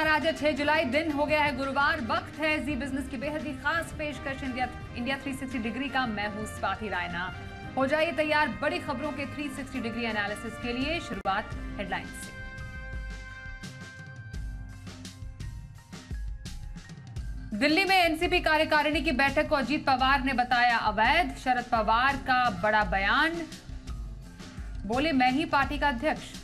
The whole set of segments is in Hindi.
नमस्कार। आज है 6 जुलाई, दिन हो गया है गुरुवार। वक्त है जी बिजनेस की बेहद ही खास पेशकश इंडिया 360 डिग्री का। मैं हूं स्वाति रायना। हो जाइए तैयार बड़ी खबरों के 360 डिग्री एनालिसिस के लिए। शुरुआत हेडलाइंस से। दिल्ली में एनसीपी कार्यकारिणी की बैठक को अजीत पवार ने बताया अवैध। शरद पवार का बड़ा बयान, बोले मैं ही पार्टी का अध्यक्ष।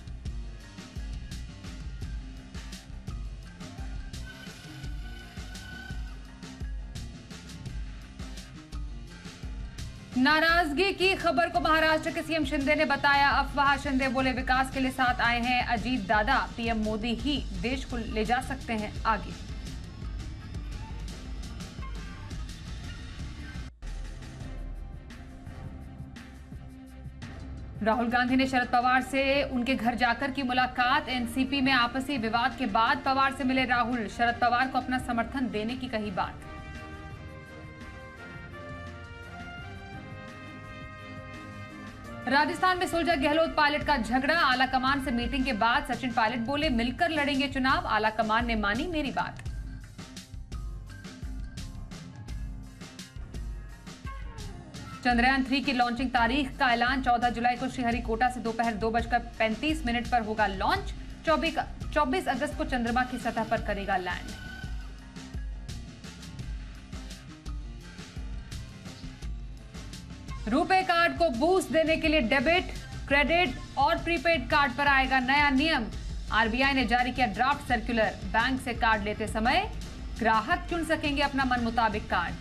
नाराजगी की खबर को महाराष्ट्र के सीएम शिंदे ने बताया अफवाह। शिंदे बोले विकास के लिए साथ आए हैं अजीत दादा, पीएम मोदी ही देश को ले जा सकते हैं आगे। राहुल गांधी ने शरद पवार से उनके घर जाकर की मुलाकात। एनसीपी में आपसी विवाद के बाद पवार से मिले राहुल। शरद पवार को अपना समर्थन देने की कही बात। राजस्थान में सुलझा गहलोत पायलट का झगड़ा। आला कमान से मीटिंग के बाद सचिन पायलट बोले मिलकर लड़ेंगे चुनाव। आला कमान ने मानी मेरी बात। चंद्रयान 3 की लॉन्चिंग तारीख का ऐलान। 14 जुलाई को श्रीहरिकोटा से दोपहर 2:35 पर होगा लॉन्च। 24 अगस्त को चंद्रमा की सतह पर करेगा लैंड। रुपे कार्ड को बूस्ट देने के लिए डेबिट, क्रेडिट और प्रीपेड कार्ड पर आएगा नया नियम। आरबीआई ने जारी किया ड्राफ्ट सर्कुलर। बैंक से कार्ड लेते समय ग्राहक चुन सकेंगे अपना मन मुताबिक कार्ड।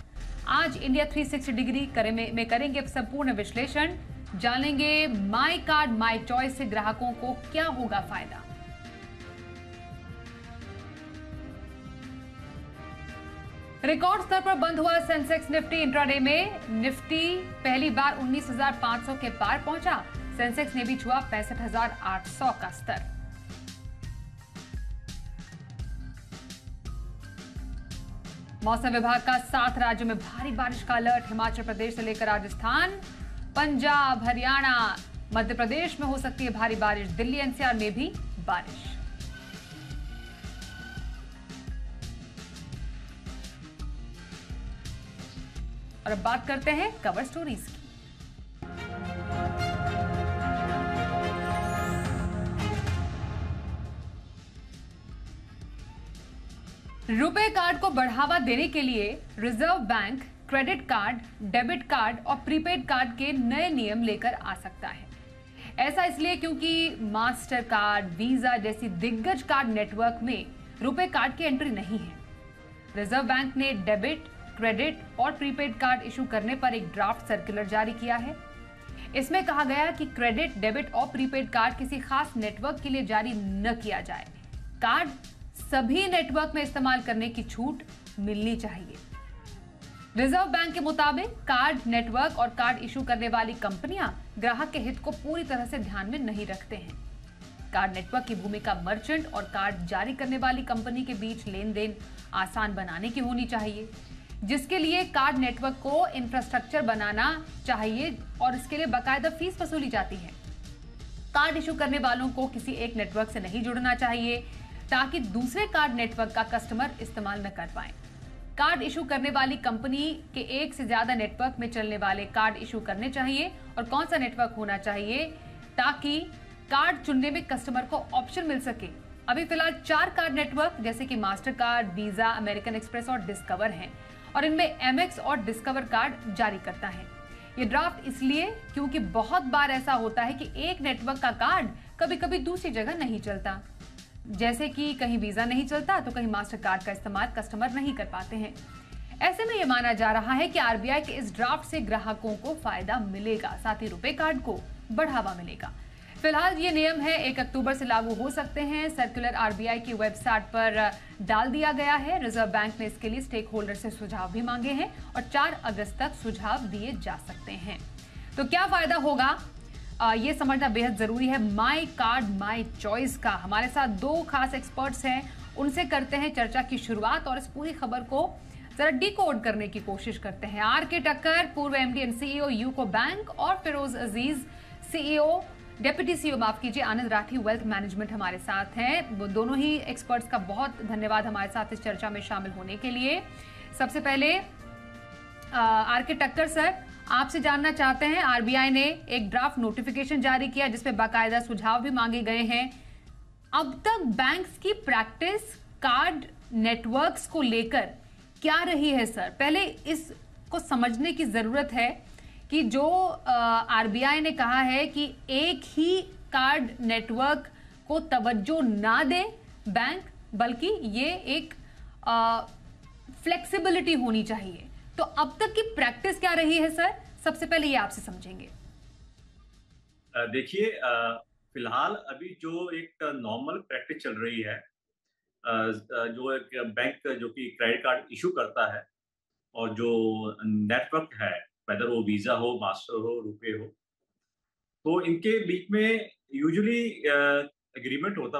आज इंडिया 360 डिग्री में करेंगे संपूर्ण विश्लेषण। जानेंगे माई कार्ड माई चॉइस से ग्राहकों को क्या होगा फायदा। रिकॉर्ड स्तर पर बंद हुआ सेंसेक्स निफ्टी। इंट्राडे में निफ्टी पहली बार 19,500 के पार पहुंचा। सेंसेक्स ने भी छुआ 65,800 का स्तर। मौसम विभाग का 7 राज्यों में भारी बारिश का अलर्ट। हिमाचल प्रदेश से लेकर राजस्थान, पंजाब, हरियाणा, मध्य प्रदेश में हो सकती है भारी बारिश। दिल्ली एनसीआर में भी बारिश। और अब बात करते हैं कवर स्टोरीज की। रुपे कार्ड को बढ़ावा देने के लिए reserve bank credit card, debit card और प्रीपेड कार्ड के नए नियम लेकर आ सकता है। ऐसा इसलिए क्योंकि मास्टर कार्ड, वीजा जैसी दिग्गज कार्ड नेटवर्क में रुपे कार्ड की एंट्री नहीं है। रिजर्व बैंक ने डेबिट, क्रेडिट और प्रीपेड कार्ड इशू करने पर एक ड्राफ्ट सर्कुलर जारी किया है। इसमें कहा गया कि क्रेडिट, डेबिट और प्रीपेड कार्ड किसी खास नेटवर्क के लिए जारी न किया जाए। कार्ड सभी नेटवर्क में इस्तेमाल करने की छूट मिलनी चाहिए। रिजर्व बैंक के मुताबिक कार्ड नेटवर्क और कार्ड इशू करने वाली कंपनियां ग्राहक के हित को पूरी तरह से ध्यान में नहीं रखते हैं। कार्ड नेटवर्क की भूमिका मर्चेंट और कार्ड जारी करने वाली कंपनी के बीच लेन देन आसान बनाने की होनी चाहिए, जिसके लिए कार्ड नेटवर्क को इंफ्रास्ट्रक्चर बनाना चाहिए और इसके लिए बाकायदा फीस वसूली जाती है। कार्ड इशू करने वालों को किसी एक नेटवर्क से नहीं जुड़ना चाहिए ताकि दूसरे कार्ड नेटवर्क का कस्टमर इस्तेमाल न कर पाए। कार्ड इशू करने वाली कंपनी के एक से ज्यादा नेटवर्क में चलने वाले कार्ड इशू करने चाहिए और कौन सा नेटवर्क होना चाहिए ताकि कार्ड चुनने में कस्टमर को ऑप्शन मिल सके। अभी फिलहाल 4 कार्ड नेटवर्क जैसे कि master card, visa, American express और डिस्कवर हैं और इनमें एमएक्स और डिस्कवर कार्ड जारी करता है। ये ड्राफ्ट इसलिए क्योंकि बहुत बार ऐसा होता है कि एक नेटवर्क का कार्ड कभी कभी दूसरी जगह नहीं चलता, जैसे कि कहीं वीजा नहीं चलता तो कहीं मास्टर कार्ड का इस्तेमाल कस्टमर नहीं कर पाते हैं। ऐसे में यह माना जा रहा है कि आरबीआई के इस ड्राफ्ट से ग्राहकों को फायदा मिलेगा, साथ ही रुपे कार्ड को बढ़ावा मिलेगा। फिलहाल ये नियम है 1 अक्टूबर से लागू हो सकते हैं। सर्कुलर आरबीआई की वेबसाइट पर डाल दिया गया है। रिजर्व बैंक ने इसके लिए स्टेक होल्डर से सुझाव भी मांगे हैं और 4 अगस्त तक सुझाव दिए जा सकते हैं। तो क्या फायदा होगा ये समझना बेहद जरूरी है। माई कार्ड माई चॉइस का हमारे साथ 2 खास एक्सपर्ट्स हैं, उनसे करते हैं चर्चा की शुरुआत और इस पूरी खबर को जरा डिकोड करने की कोशिश करते हैं। आर के टक्कर, पूर्व MD and CEO UCO bank, और फिरोज अजीज, सीईओ डेप्यूटी सीईओ माफ कीजिए आनंद राठी वेल्थ मैनेजमेंट हमारे साथ हैं। वो दोनों ही एक्सपर्ट्स का बहुत धन्यवाद हमारे साथ इस चर्चा में शामिल होने के लिए। सबसे पहले आर के टक्कर सर, आपसे जानना चाहते हैं, आरबीआई ने एक ड्राफ्ट नोटिफिकेशन जारी किया जिसमें बाकायदा सुझाव भी मांगे गए हैं। अब तक बैंक्स की प्रैक्टिस कार्ड नेटवर्क्स को लेकर क्या रही है सर? पहले इसको समझने की जरूरत है कि जो आरबीआई ने कहा है कि एक ही कार्ड नेटवर्क को तवज्जो ना दे बैंक, बल्कि ये एक फ्लेक्सिबिलिटी होनी चाहिए। तो अब तक की प्रैक्टिस क्या रही है सर? सबसे पहले ये आपसे समझेंगे। देखिए, फिलहाल अभी जो एक नॉर्मल प्रैक्टिस चल रही है, जो एक बैंक जो कि क्रेडिट कार्ड इशू करता है और जो नेटवर्क है, वेदर वो वीजा हो, मास्टर हो, रुपए हो, तो इनके बीच में यूजुअली एग्रीमेंट होता,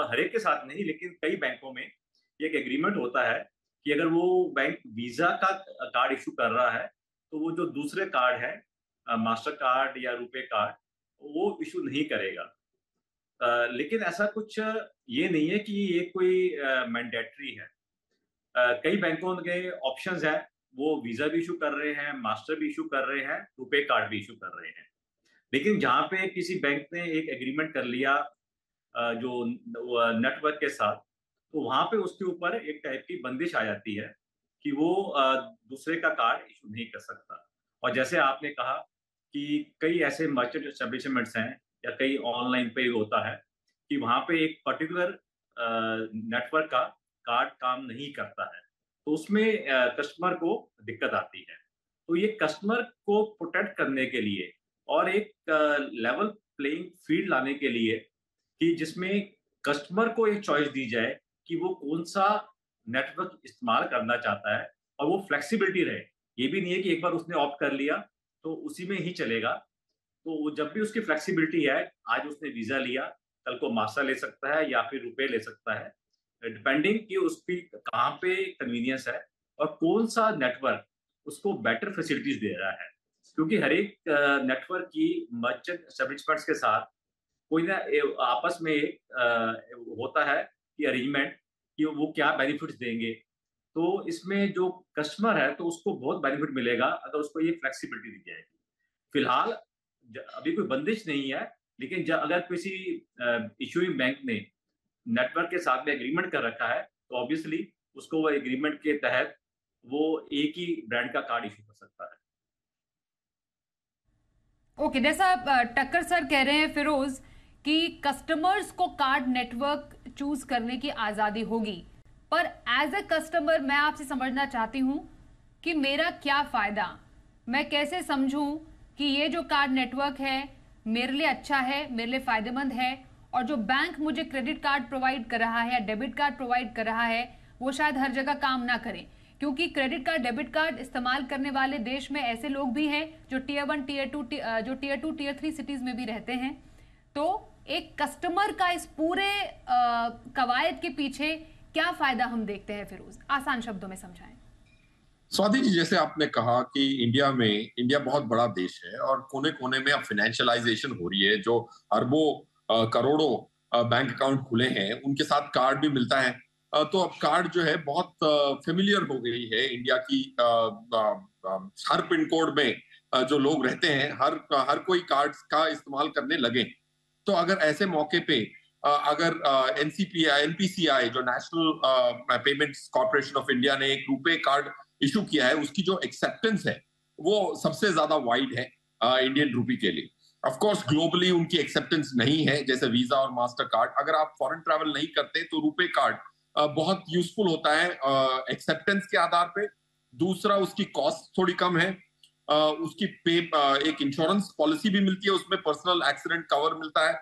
हर एक के साथ नहीं लेकिन कई बैंकों में एक एग्रीमेंट होता है कि अगर वो बैंक वीजा का कार्ड इशू कर रहा है तो वो जो दूसरे कार्ड है, मास्टर कार्ड या रुपए कार्ड, वो इशू नहीं करेगा। लेकिन ऐसा कुछ ये नहीं है कि ये कोई मैंडेटरी है। कई बैंकों के ऑप्शंस हैं, वो वीजा भी इशू कर रहे हैं, मास्टर भी इशू कर रहे हैं, रुपए कार्ड भी इशू कर रहे हैं। लेकिन जहां पे किसी बैंक ने एक एग्रीमेंट कर लिया जो नेटवर्क के साथ, तो वहां पे उसके ऊपर एक टाइप की बंदिश आ जाती है कि वो दूसरे का कार्ड इशू नहीं कर सकता। और जैसे आपने कहा कि कई ऐसे मर्चेंट एस्टेब्लिशमेंट्स हैं या कई ऑनलाइन पे होता है कि वहां पे एक पर्टिकुलर नेटवर्क का कार्ड काम नहीं करता है, तो उसमें कस्टमर को दिक्कत आती है। तो ये कस्टमर को प्रोटेक्ट करने के लिए और एक लेवल प्लेइंग फील्ड लाने के लिए कि जिसमें कस्टमर को एक चॉइस दी जाए कि वो कौन सा नेटवर्क इस्तेमाल करना चाहता है और वो फ्लेक्सिबिलिटी रहे। ये भी नहीं है कि एक बार उसने ऑप्ट कर लिया तो उसी में ही चलेगा। तो जब भी उसकी फ्लेक्सिबिलिटी है, आज उसने वीजा लिया, कल को मास्टर ले सकता है या फिर रुपए ले सकता है, डिपेंडिंग कि उसकी कहाँ पे कन्वीनियंस है और कौन सा नेटवर्क उसको बेटर फैसिलिटीज दे रहा है। क्योंकि हर एक नेटवर्क की मर्चेंट एस्टेब्लिशमेंट्स के साथ कोई ना आपस में होता है कि अरेंजमेंट कि वो क्या बेनिफिट्स देंगे। तो इसमें जो कस्टमर है तो उसको बहुत बेनिफिट मिलेगा अगर उसको ये फ्लेक्सिबिलिटी दी जाएगी। फिलहाल अभी कोई बंदिश नहीं है, लेकिन अगर किसी इशूइंग बैंक ने नेटवर्क के साथ में एग्रीमेंट कर रखा है तो ऑब्वियसली उसको वो एग्रीमेंट के तहत वो एक ही ब्रांड का कार्ड इशू कर सकता है। ओके, जैसा टक्कर सर कह रहे हैं फिरोज कि कस्टमर्स को कार्ड नेटवर्क चूज करने की आजादी होगी, पर एज ए कस्टमर मैं आपसे समझना चाहती हूं कि मेरा क्या फायदा, मैं कैसे समझूं कि ये जो कार्ड नेटवर्क है मेरे लिए अच्छा है, मेरे लिए फायदेमंद है, और जो बैंक मुझे क्रेडिट कार्ड प्रोवाइड कर रहा है या डेबिट कार्ड प्रोवाइड कर रहा है वो शायद हर जगह काम ना करे, क्योंकि क्रेडिट कार्ड डेबिट कार्ड इस्तेमाल करने वाले देश में ऐसे लोग भी हैं जो टीयर 1 टीयर 2 जो टीयर 2 टीयर 3 सिटीज में भी रहते हैं। तो एक कस्टमर का इस पूरे कवायद के पीछे क्या फायदा हम देखते हैं फिरोज? आसान शब्दों में समझाएं। स्वाति जी, जैसे आपने कहा कि इंडिया बहुत बड़ा देश है और कोने कोने में अब फाइनेंशियलाइजेशन हो रही है। जो अरबों करोड़ों बैंक अकाउंट खुले हैं उनके साथ कार्ड भी मिलता है। तो अब कार्ड जो है बहुत फेमिलियर हो गई है इंडिया की। हर पिन कोड में जो लोग रहते हैं हर कोई कार्ड का इस्तेमाल करने लगे। तो अगर ऐसे मौके पे अगर एनपीसीआई जो national payments corporation of India ने एक रुपए कार्ड इशू किया है, उसकी जो एक्सेप्टेंस है वो सबसे ज्यादा वाइड है इंडियन रूपी के लिए। ऑफ कोर्स ग्लोबली उनकी एक्सेप्टेंस नहीं है जैसे वीजा और मास्टर कार्ड। अगर आप फॉरेन ट्रैवल नहीं करते तो रुपे कार्ड बहुत यूजफुल होता है एक्सेप्टेंस के आधार पे। दूसरा, उसकी कॉस्ट थोड़ी कम है। उसकी एक इंश्योरेंस पॉलिसी भी मिलती है, उसमें पर्सनल एक्सीडेंट कवर मिलता है।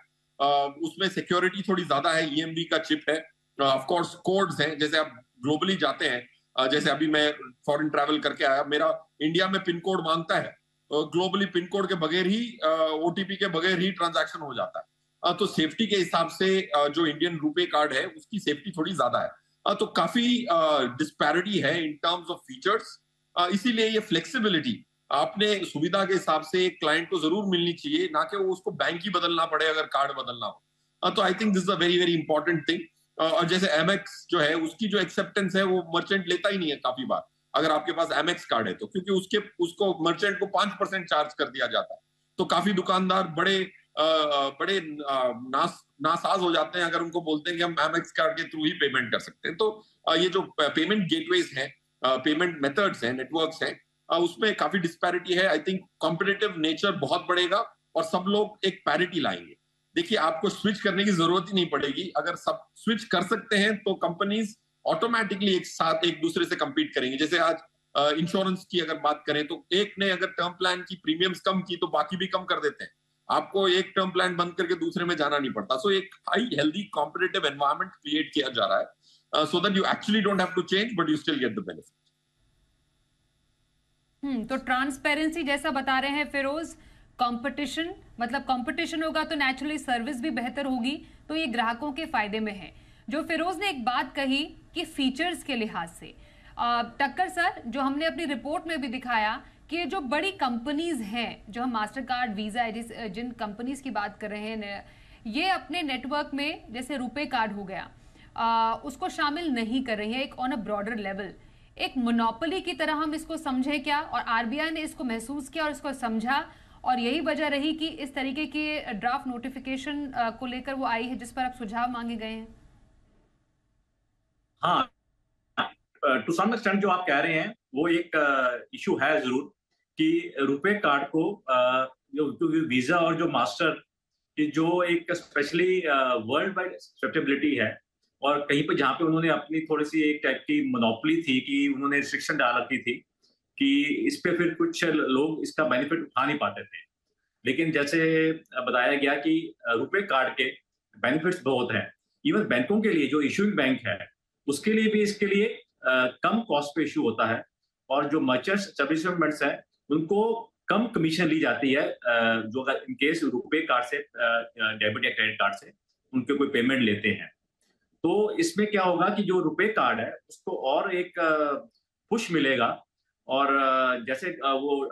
उसमें सिक्योरिटी थोड़ी ज्यादा है, ईएमवी का चिप है। ऑफ कोर्स कोड्स हैं, जैसे आप ग्लोबली जाते हैं, जैसे अभी मैं फॉरेन ट्रैवल करके आया, मेरा इंडिया में पिन कोड मांगता है, ग्लोबली पिन कोड के बगैर ही ओटीपी के बगैर ही ट्रांजैक्शन हो जाता है। तो सेफ्टी के हिसाब से जो इंडियन रुपे कार्ड है उसकी सेफ्टी थोड़ी ज्यादा है। तो काफी डिस्पैरिटी है इन टर्म्स ऑफ फीचर्स। इसीलिए ये फ्लेक्सिबिलिटी आपने सुविधा के हिसाब से क्लाइंट को जरूर मिलनी चाहिए, ना कि वो उसको बैंक ही बदलना पड़े अगर कार्ड बदलना हो। तो I think this is a very very important thing. और जैसे एमएक्स जो है उसकी जो एक्सेप्टेंस है वो मर्चेंट लेता ही नहीं है काफी बार, अगर आपके पास एमएक्स कार्ड है तो, क्योंकि उसको मर्चेंट को 5% चार्ज कर दिया जाता है। तो काफी दुकानदार बड़े नासाज हो जाते हैं अगर उनको बोलते हैं कि हम एमएक्स कार्ड के थ्रू ही पेमेंट कर सकते हैं। तो ये जो पेमेंट गेटवेज हैं, पेमेंट मेथड्स हैं, नेटवर्क्स हैं, उसमें काफी डिस्पैरिटी है। आई थिंक कॉम्पिटिटिव नेचर बहुत बढ़ेगा और सब लोग एक पैरिटी लाएंगे। देखिए, आपको स्विच करने की जरूरत ही नहीं पड़ेगी। अगर सब स्विच कर सकते हैं तो कंपनीज ऑटोमेटिकली एक साथ एक दूसरे से compete करेंगे। जैसे आज इंश्योरेंस की अगर बात करें तो एक ने अगर टर्म प्लान की प्रीमियम्स कम की तो बाकी भी कम कर देते हैं। आपको एक टर्म प्लान बंद करके दूसरे में जाना नहीं पड़ता। सो एक high healthy competitive environment create किया जा रहा है, so that you actually don't have to change but you still get the benefit. तो ट्रांसपेरेंसी जैसा बता रहे हैं फिरोज, कंपटीशन, मतलब कंपटीशन होगा तो नेचुरली सर्विस भी बेहतर होगी, तो ये ग्राहकों के फायदे में है। जो फिरोज ने एक बात कही कि फीचर्स के लिहाज से, टक्कर सर, जो हमने अपनी रिपोर्ट में भी दिखाया कि जो बड़ी कंपनीज हैं, जो हम मास्टर कार्ड, वीजा, जिन कंपनीज की बात कर रहे हैं, ये अपने नेटवर्क में जैसे रुपे कार्ड हो गया, उसको शामिल नहीं कर रही है एक ऑन अ ब्रॉडर लेवल। एक मोनोपोली की तरह हम इसको समझें क्या? और आरबीआई ने इसको महसूस किया और इसको समझा, और यही वजह रही कि इस तरीके की ड्राफ्ट नोटिफिकेशन को लेकर वो आई है जिस पर अब सुझाव मांगे गए हैं। हाँ, टू सम एक्सटेंट जो आप कह रहे हैं वो एक इशू है जरूर, कि रुपे कार्ड को जो वीजा और जो मास्टर की जो एक स्पेशली वर्ल्ड वाइड एक्सेप्टेबिलिटी है, और कहीं पर जहाँ पे उन्होंने अपनी थोड़ी सी एक टाइप की मोनोपोली थी कि उन्होंने रिस्ट्रिक्शन डाल रखी थी कि इस पे फिर कुछ लोग इसका बेनिफिट उठा नहीं पाते थे। लेकिन जैसे बताया गया कि रुपे कार्ड के बेनिफिट्स बहुत हैं। इवन बैंकों के लिए, जो इशूइंग बैंक है उसके लिए भी इसके लिए कम कॉस्ट पे इशू होता है, और जो मर्चेंट्स एस्टेब्लिशमेंट्स हैं उनको कम कमीशन ली जाती है जो इन केस रुपे कार्ड से, डेबिट या क्रेडिट कार्ड से उनके कोई पेमेंट लेते हैं। तो इसमें क्या होगा कि जो रुपे कार्ड है उसको और एक पुश मिलेगा, और जैसे वो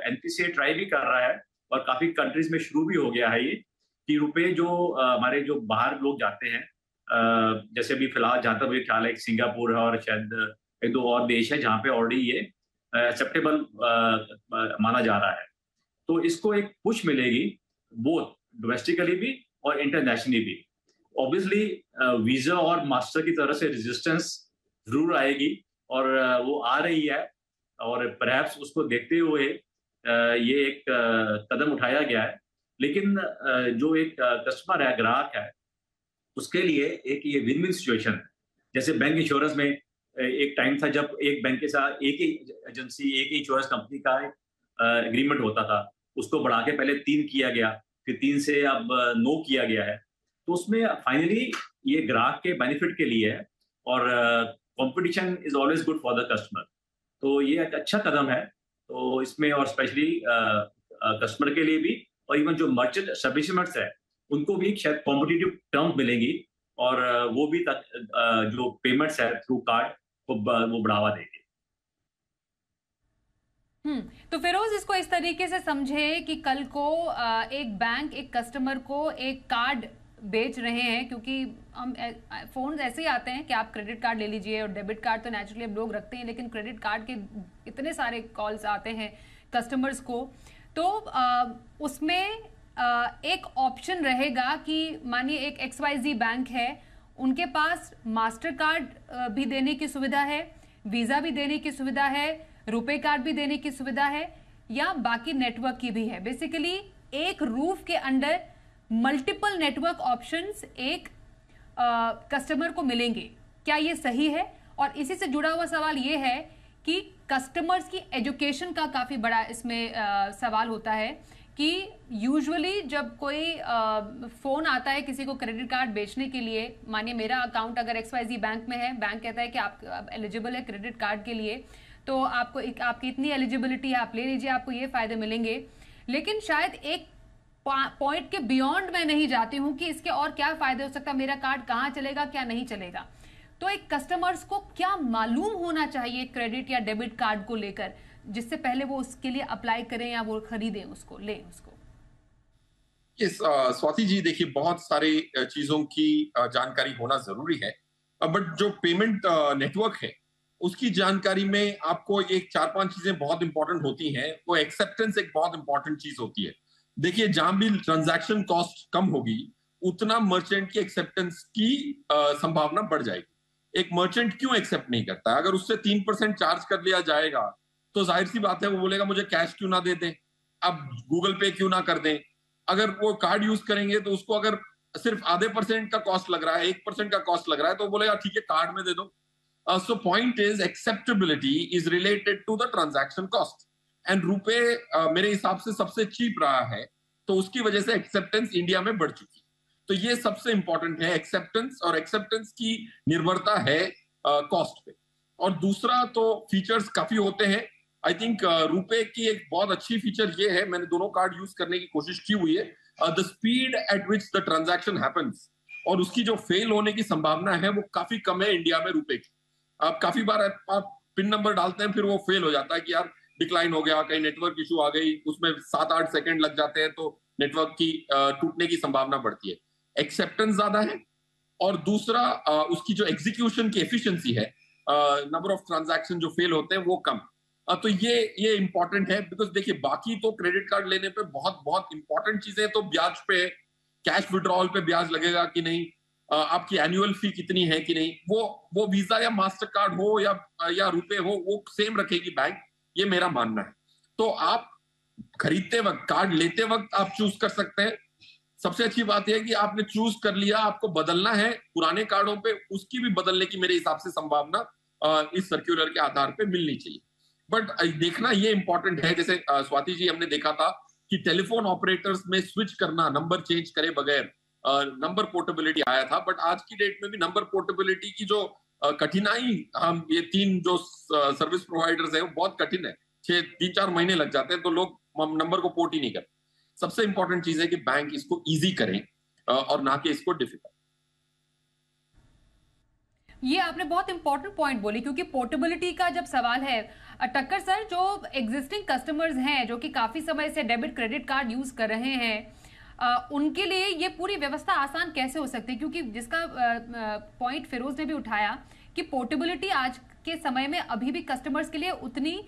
एनपीसीआई ट्राई भी कर रहा है और काफी कंट्रीज में शुरू भी हो गया है ये, कि रुपए जो हमारे जो बाहर लोग जाते हैं, जैसे भी फिलहाल जहाँ तक मुझे ख्याल है सिंगापुर है और शायद एक दो और देश है जहाँ पे ऑलरेडी ये एक्सेप्टेबल माना जा रहा है। तो इसको एक पुश मिलेगी बोथ डोमेस्टिकली भी और इंटरनेशनली भी। ऑब्वियसली वीजा और मास्टर की तरफ से रेजिस्टेंस जरूर आएगी, और वो आ रही है, और परहैप्स उसको देखते हुए ये एक कदम उठाया गया है। लेकिन जो एक कस्टमर है, ग्राहक है, उसके लिए एक ये विन विन सिचुएशन है। जैसे बैंक इंश्योरेंस में एक टाइम था जब एक बैंक के साथ एक ही एजेंसी, एक ही इंश्योरेंस कंपनी का एग्रीमेंट होता था, उसको बढ़ा के पहले 3 किया गया, फिर 3 से अब 9 किया गया है। तो उसमें फाइनली ये ग्राहक के बेनिफिट के लिए है, और competition is always good for the customer. तो ये एक अच्छा कदम है। तो इसमें और स्पेशली कस्टमर के लिए भी, और इवन जो मर्चेंट एस्टेब्लिशमेंट्स है उनको भी शायद कॉम्पिटिटिव टर्म्स मिलेंगी, और वो भी जो पेमेंट्स है थ्रू कार्ड वो बढ़ावा देंगे। तो फिरोज, इसको इस तरीके से समझे कि कल को एक बैंक एक कस्टमर को एक कार्ड बेच रहे हैं, क्योंकि हम फोन ऐसे ही आते हैं कि आप क्रेडिट कार्ड ले लीजिए, और डेबिट कार्ड तो नेचुरली अब लोग रखते हैं, लेकिन क्रेडिट कार्ड के इतने सारे कॉल्स आते हैं कस्टमर्स को। तो उसमें एक ऑप्शन रहेगा कि मानिए एक XYZ बैंक है, उनके पास मास्टर कार्ड भी देने की सुविधा है, वीजा भी देने की सुविधा है, रुपे कार्ड भी देने की सुविधा है, या बाकी नेटवर्क की भी है। बेसिकली एक रूफ के अंडर मल्टीपल नेटवर्क ऑप्शंस एक कस्टमर को मिलेंगे। क्या ये सही है? और इसी से जुड़ा हुआ सवाल ये है कि कस्टमर्स की एजुकेशन का काफी बड़ा इसमें सवाल होता है कि यूजुअली जब कोई फोन आता है किसी को क्रेडिट कार्ड बेचने के लिए, मानिए मेरा अकाउंट अगर XYZ बैंक में है, बैंक कहता है कि आप एलिजिबल है क्रेडिट कार्ड के लिए, तो आपकी इतनी एलिजिबिलिटी है, आप ले लीजिए, आपको ये फायदे मिलेंगे। लेकिन शायद एक पॉइंट के बियॉन्ड मैं नहीं जाती हूं कि इसके और क्या फायदे हो सकता है, मेरा कार्ड कहां चलेगा, क्या नहीं चलेगा। तो एक कस्टमर्स को क्या मालूम होना चाहिए क्रेडिट या डेबिट कार्ड को लेकर, जिससे पहले वो उसके लिए अप्लाई करें या वो खरीदें, उसको लें उसको? स्वाति जी, देखिए बहुत सारी चीजों की जानकारी होना जरूरी है, बट जो पेमेंट नेटवर्क है उसकी जानकारी में आपको एक 4-5 चीजें बहुत इंपॉर्टेंट होती हैं। वो एक्सेप्टेंस एक बहुत इंपॉर्टेंट चीज होती है। देखिए, जहां भी ट्रांजैक्शन कॉस्ट कम होगी उतना मर्चेंट की एक्सेप्टेंस की संभावना बढ़ जाएगी। एक मर्चेंट क्यों एक्सेप्ट नहीं करता? अगर उससे 3% चार्ज कर लिया जाएगा तो जाहिर सी बात है वो बोलेगा मुझे कैश क्यों ना दे दें, अब गूगल पे क्यों ना कर दें। अगर वो कार्ड यूज करेंगे तो उसको अगर सिर्फ आधे % का कॉस्ट लग रहा है, 1% का कॉस्ट लग रहा है, तो बोलेगा ठीक है कार्ड में दे दो। So point is acceptability is related to the transaction cost and रुपए मेरे हिसाब से सबसे चीप रहा है, तो उसकी वजह से एक्सेप्टेंस इंडिया में बढ़ चुकी है। तो ये सबसे इंपॉर्टेंट है एक्सेप्टेंस, और एक्सेप्टेंस की निर्भरता है कॉस्ट पे। और दूसरा तो फीचर्स काफी होते हैं। आई थिंक रुपए की एक बहुत अच्छी फीचर ये है, मैंने दोनों कार्ड यूज करने की कोशिश की हुई है, the speed at which the transaction happens, और उसकी जो फेल होने की संभावना है वो काफी कम है इंडिया में रुपए की। आप काफी बार आप पिन नंबर डालते हैं, फिर वो फेल हो जाता है कि यार डिक्लाइन हो गया, कहीं नेटवर्क इशू आ गई, उसमें 7-8 सेकंड लग जाते हैं, तो नेटवर्क की टूटने की संभावना बढ़ती है। एक्सेप्टेंस ज्यादा है, और दूसरा उसकी जो एग्जीक्यूशन की एफिशिएंसी है, नंबर ऑफ ट्रांजैक्शन जो फेल होते हैं वो कम। तो ये इंपॉर्टेंट है, बिकॉज देखिए बाकी तो क्रेडिट कार्ड लेने पे बहुत बहुत इंपॉर्टेंट चीजें तो ब्याज पे, कैश विड्रॉल पे ब्याज लगेगा कि नहीं, आपकी एनुअल फी कितनी है कि नहीं, वो वीजा या मास्टर कार्ड हो या रुपए हो, वो सेम रखेगी बैंक, ये मेरा मानना है। तो आप खरीदते वक्त, कार्ड लेते वक्त आप चूज कर सकते हैं। सबसे अच्छी बात यह है कि आपने चूज कर लिया, आपको बदलना है पुराने कार्डों पे, उसकी भी बदलने की मेरे हिसाब से संभावना इस सर्क्यूलर के आधार पे मिलनी चाहिए। बट देखना ये इंपॉर्टेंट है, जैसे स्वाति जी हमने देखा था कि टेलीफोन ऑपरेटर्स में स्विच करना, नंबर चेंज करे बगैर नंबर पोर्टेबिलिटी आया था, बट आज की डेट में भी नंबर पोर्टेबिलिटी की जो कठिनाई, हम ये 3 जो सर्विस प्रोवाइडर्स है वो बहुत कठिन है, 3-4 महीने लग जाते हैं, तो लोग नंबर को पोर्ट ही नहीं करते। सबसे इंपॉर्टेंट चीज है कि बैंक इसको इजी करें और ना कि इसको डिफिकल्ट। ये आपने बहुत इंपॉर्टेंट पॉइंट बोली, क्योंकि पोर्टेबिलिटी का जब सवाल है, टक्कर सर, जो एग्जिस्टिंग कस्टमर्स हैं जो कि काफी समय से डेबिट क्रेडिट कार्ड यूज कर रहे हैं, उनके लिए ये पूरी व्यवस्था आसान कैसे हो सकती है? क्योंकि जिसका पॉइंट फिरोज ने भी उठाया कि पोर्टेबिलिटी आज के समय में अभी भी कस्टमर्स के लिए उतनी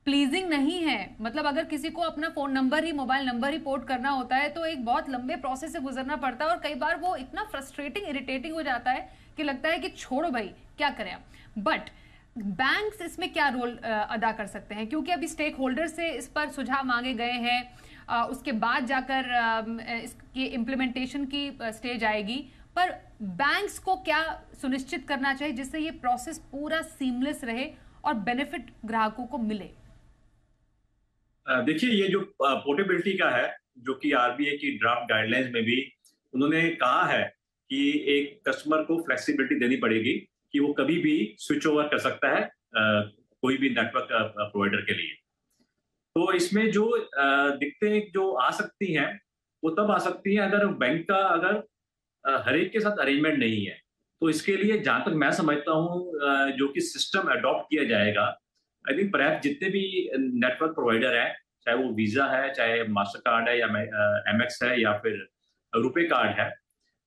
प्लीजिंग नहीं है। मतलब अगर किसी को अपना फोन नंबर ही, मोबाइल नंबर ही पोर्ट करना होता है तो एक बहुत लंबे प्रोसेस से गुजरना पड़ता है, और कई बार वो इतना फ्रस्ट्रेटिंग, इरिटेटिंग हो जाता है कि लगता है कि छोड़ो भाई, क्या करें आप। बट बैंक्स इसमें क्या रोल अदा कर सकते हैं? क्योंकि अभी स्टेक होल्डर से इस पर सुझाव मांगे गए हैं, उसके बाद जाकर इसकी इम्प्लीमेंटेशन की स्टेज आएगी, पर बैंक्स को क्या सुनिश्चित करना चाहिए जिससे ये प्रोसेस पूरा सीमलेस रहे और बेनिफिट ग्राहकों को मिले? देखिए, ये जो पोर्टेबिलिटी का है, जो कि आरबीआई की ड्राफ्ट गाइडलाइंस में भी उन्होंने कहा है कि एक कस्टमर को फ्लेक्सिबिलिटी देनी पड़ेगी कि वो कभी भी स्विच ओवर कर सकता है कोई भी नेटवर्क प्रोवाइडर के लिए। तो इसमें जो दिक्कतें जो आ सकती हैं वो तब आ सकती हैं अगर बैंक का हर एक के साथ अरेंजमेंट नहीं है। तो इसके लिए जहां तक मैं समझता हूँ जो कि सिस्टम अडॉप्ट किया जाएगा, आई थिंक परहैप्स जितने भी नेटवर्क प्रोवाइडर हैं, चाहे वो वीजा है, चाहे मास्टर कार्ड है, या एमएक्स है, या फिर रुपे कार्ड है,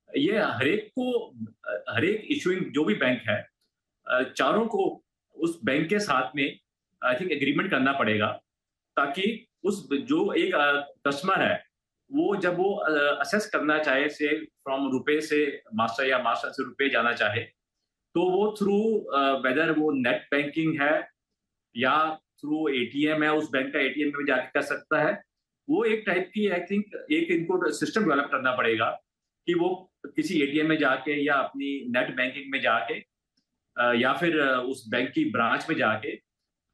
ये हर एक इशूइंग जो भी बैंक है, चारों को उस बैंक के साथ में आई थिंक एग्रीमेंट करना पड़ेगा, ताकि उस जो एक कस्टमर है वो जब वो असेस करना चाहे, से फ्रॉम रुपए से मास्टर या मास्टर से रुपए जाना चाहे, तो वो थ्रू वेदर वो नेट बैंकिंग है या थ्रू एटीएम है, उस बैंक का एटीएम में जाके कर सकता है। वो एक टाइप की आई थिंक एक इनको सिस्टम डेवलप करना पड़ेगा कि वो किसी एटीएम में जाके या अपनी नेट बैंकिंग में जाके या फिर उस बैंक की ब्रांच में जाके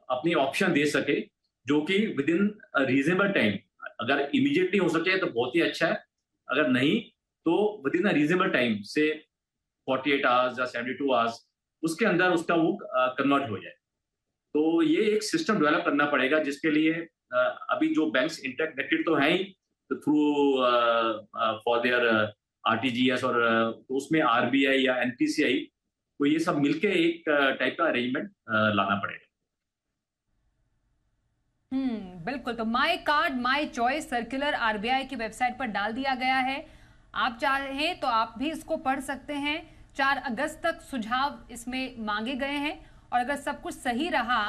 अपनी ऑप्शन दे सके, जो कि विद इन रीजनेबल टाइम, अगर इमीडिएटली हो सके तो बहुत ही अच्छा है, अगर नहीं तो with in a reasonable time से 48 आवर्स या 72 आवर्स उसके अंदर उसका वो कन्वर्ट हो जाए। तो ये एक सिस्टम डेवलप करना पड़ेगा, जिसके लिए अभी जो बैंक्स इंटरकनेक्टेड तो हैं ही थ्रू फॉर देयर आरटीजीएस, और तो उसमें आरबीआई या एनपीसीआई, तो ये सब मिलके एक टाइप का अरेंजमेंट लाना पड़ेगा। बिल्कुल। तो my card my choice circular RBI की वेबसाइट पर डाल दिया गया है। आप चाहें तो आप भी इसको पढ़ सकते हैं। 4 अगस्त तक सुझाव इसमें मांगे गए हैं और अगर सब कुछ सही रहा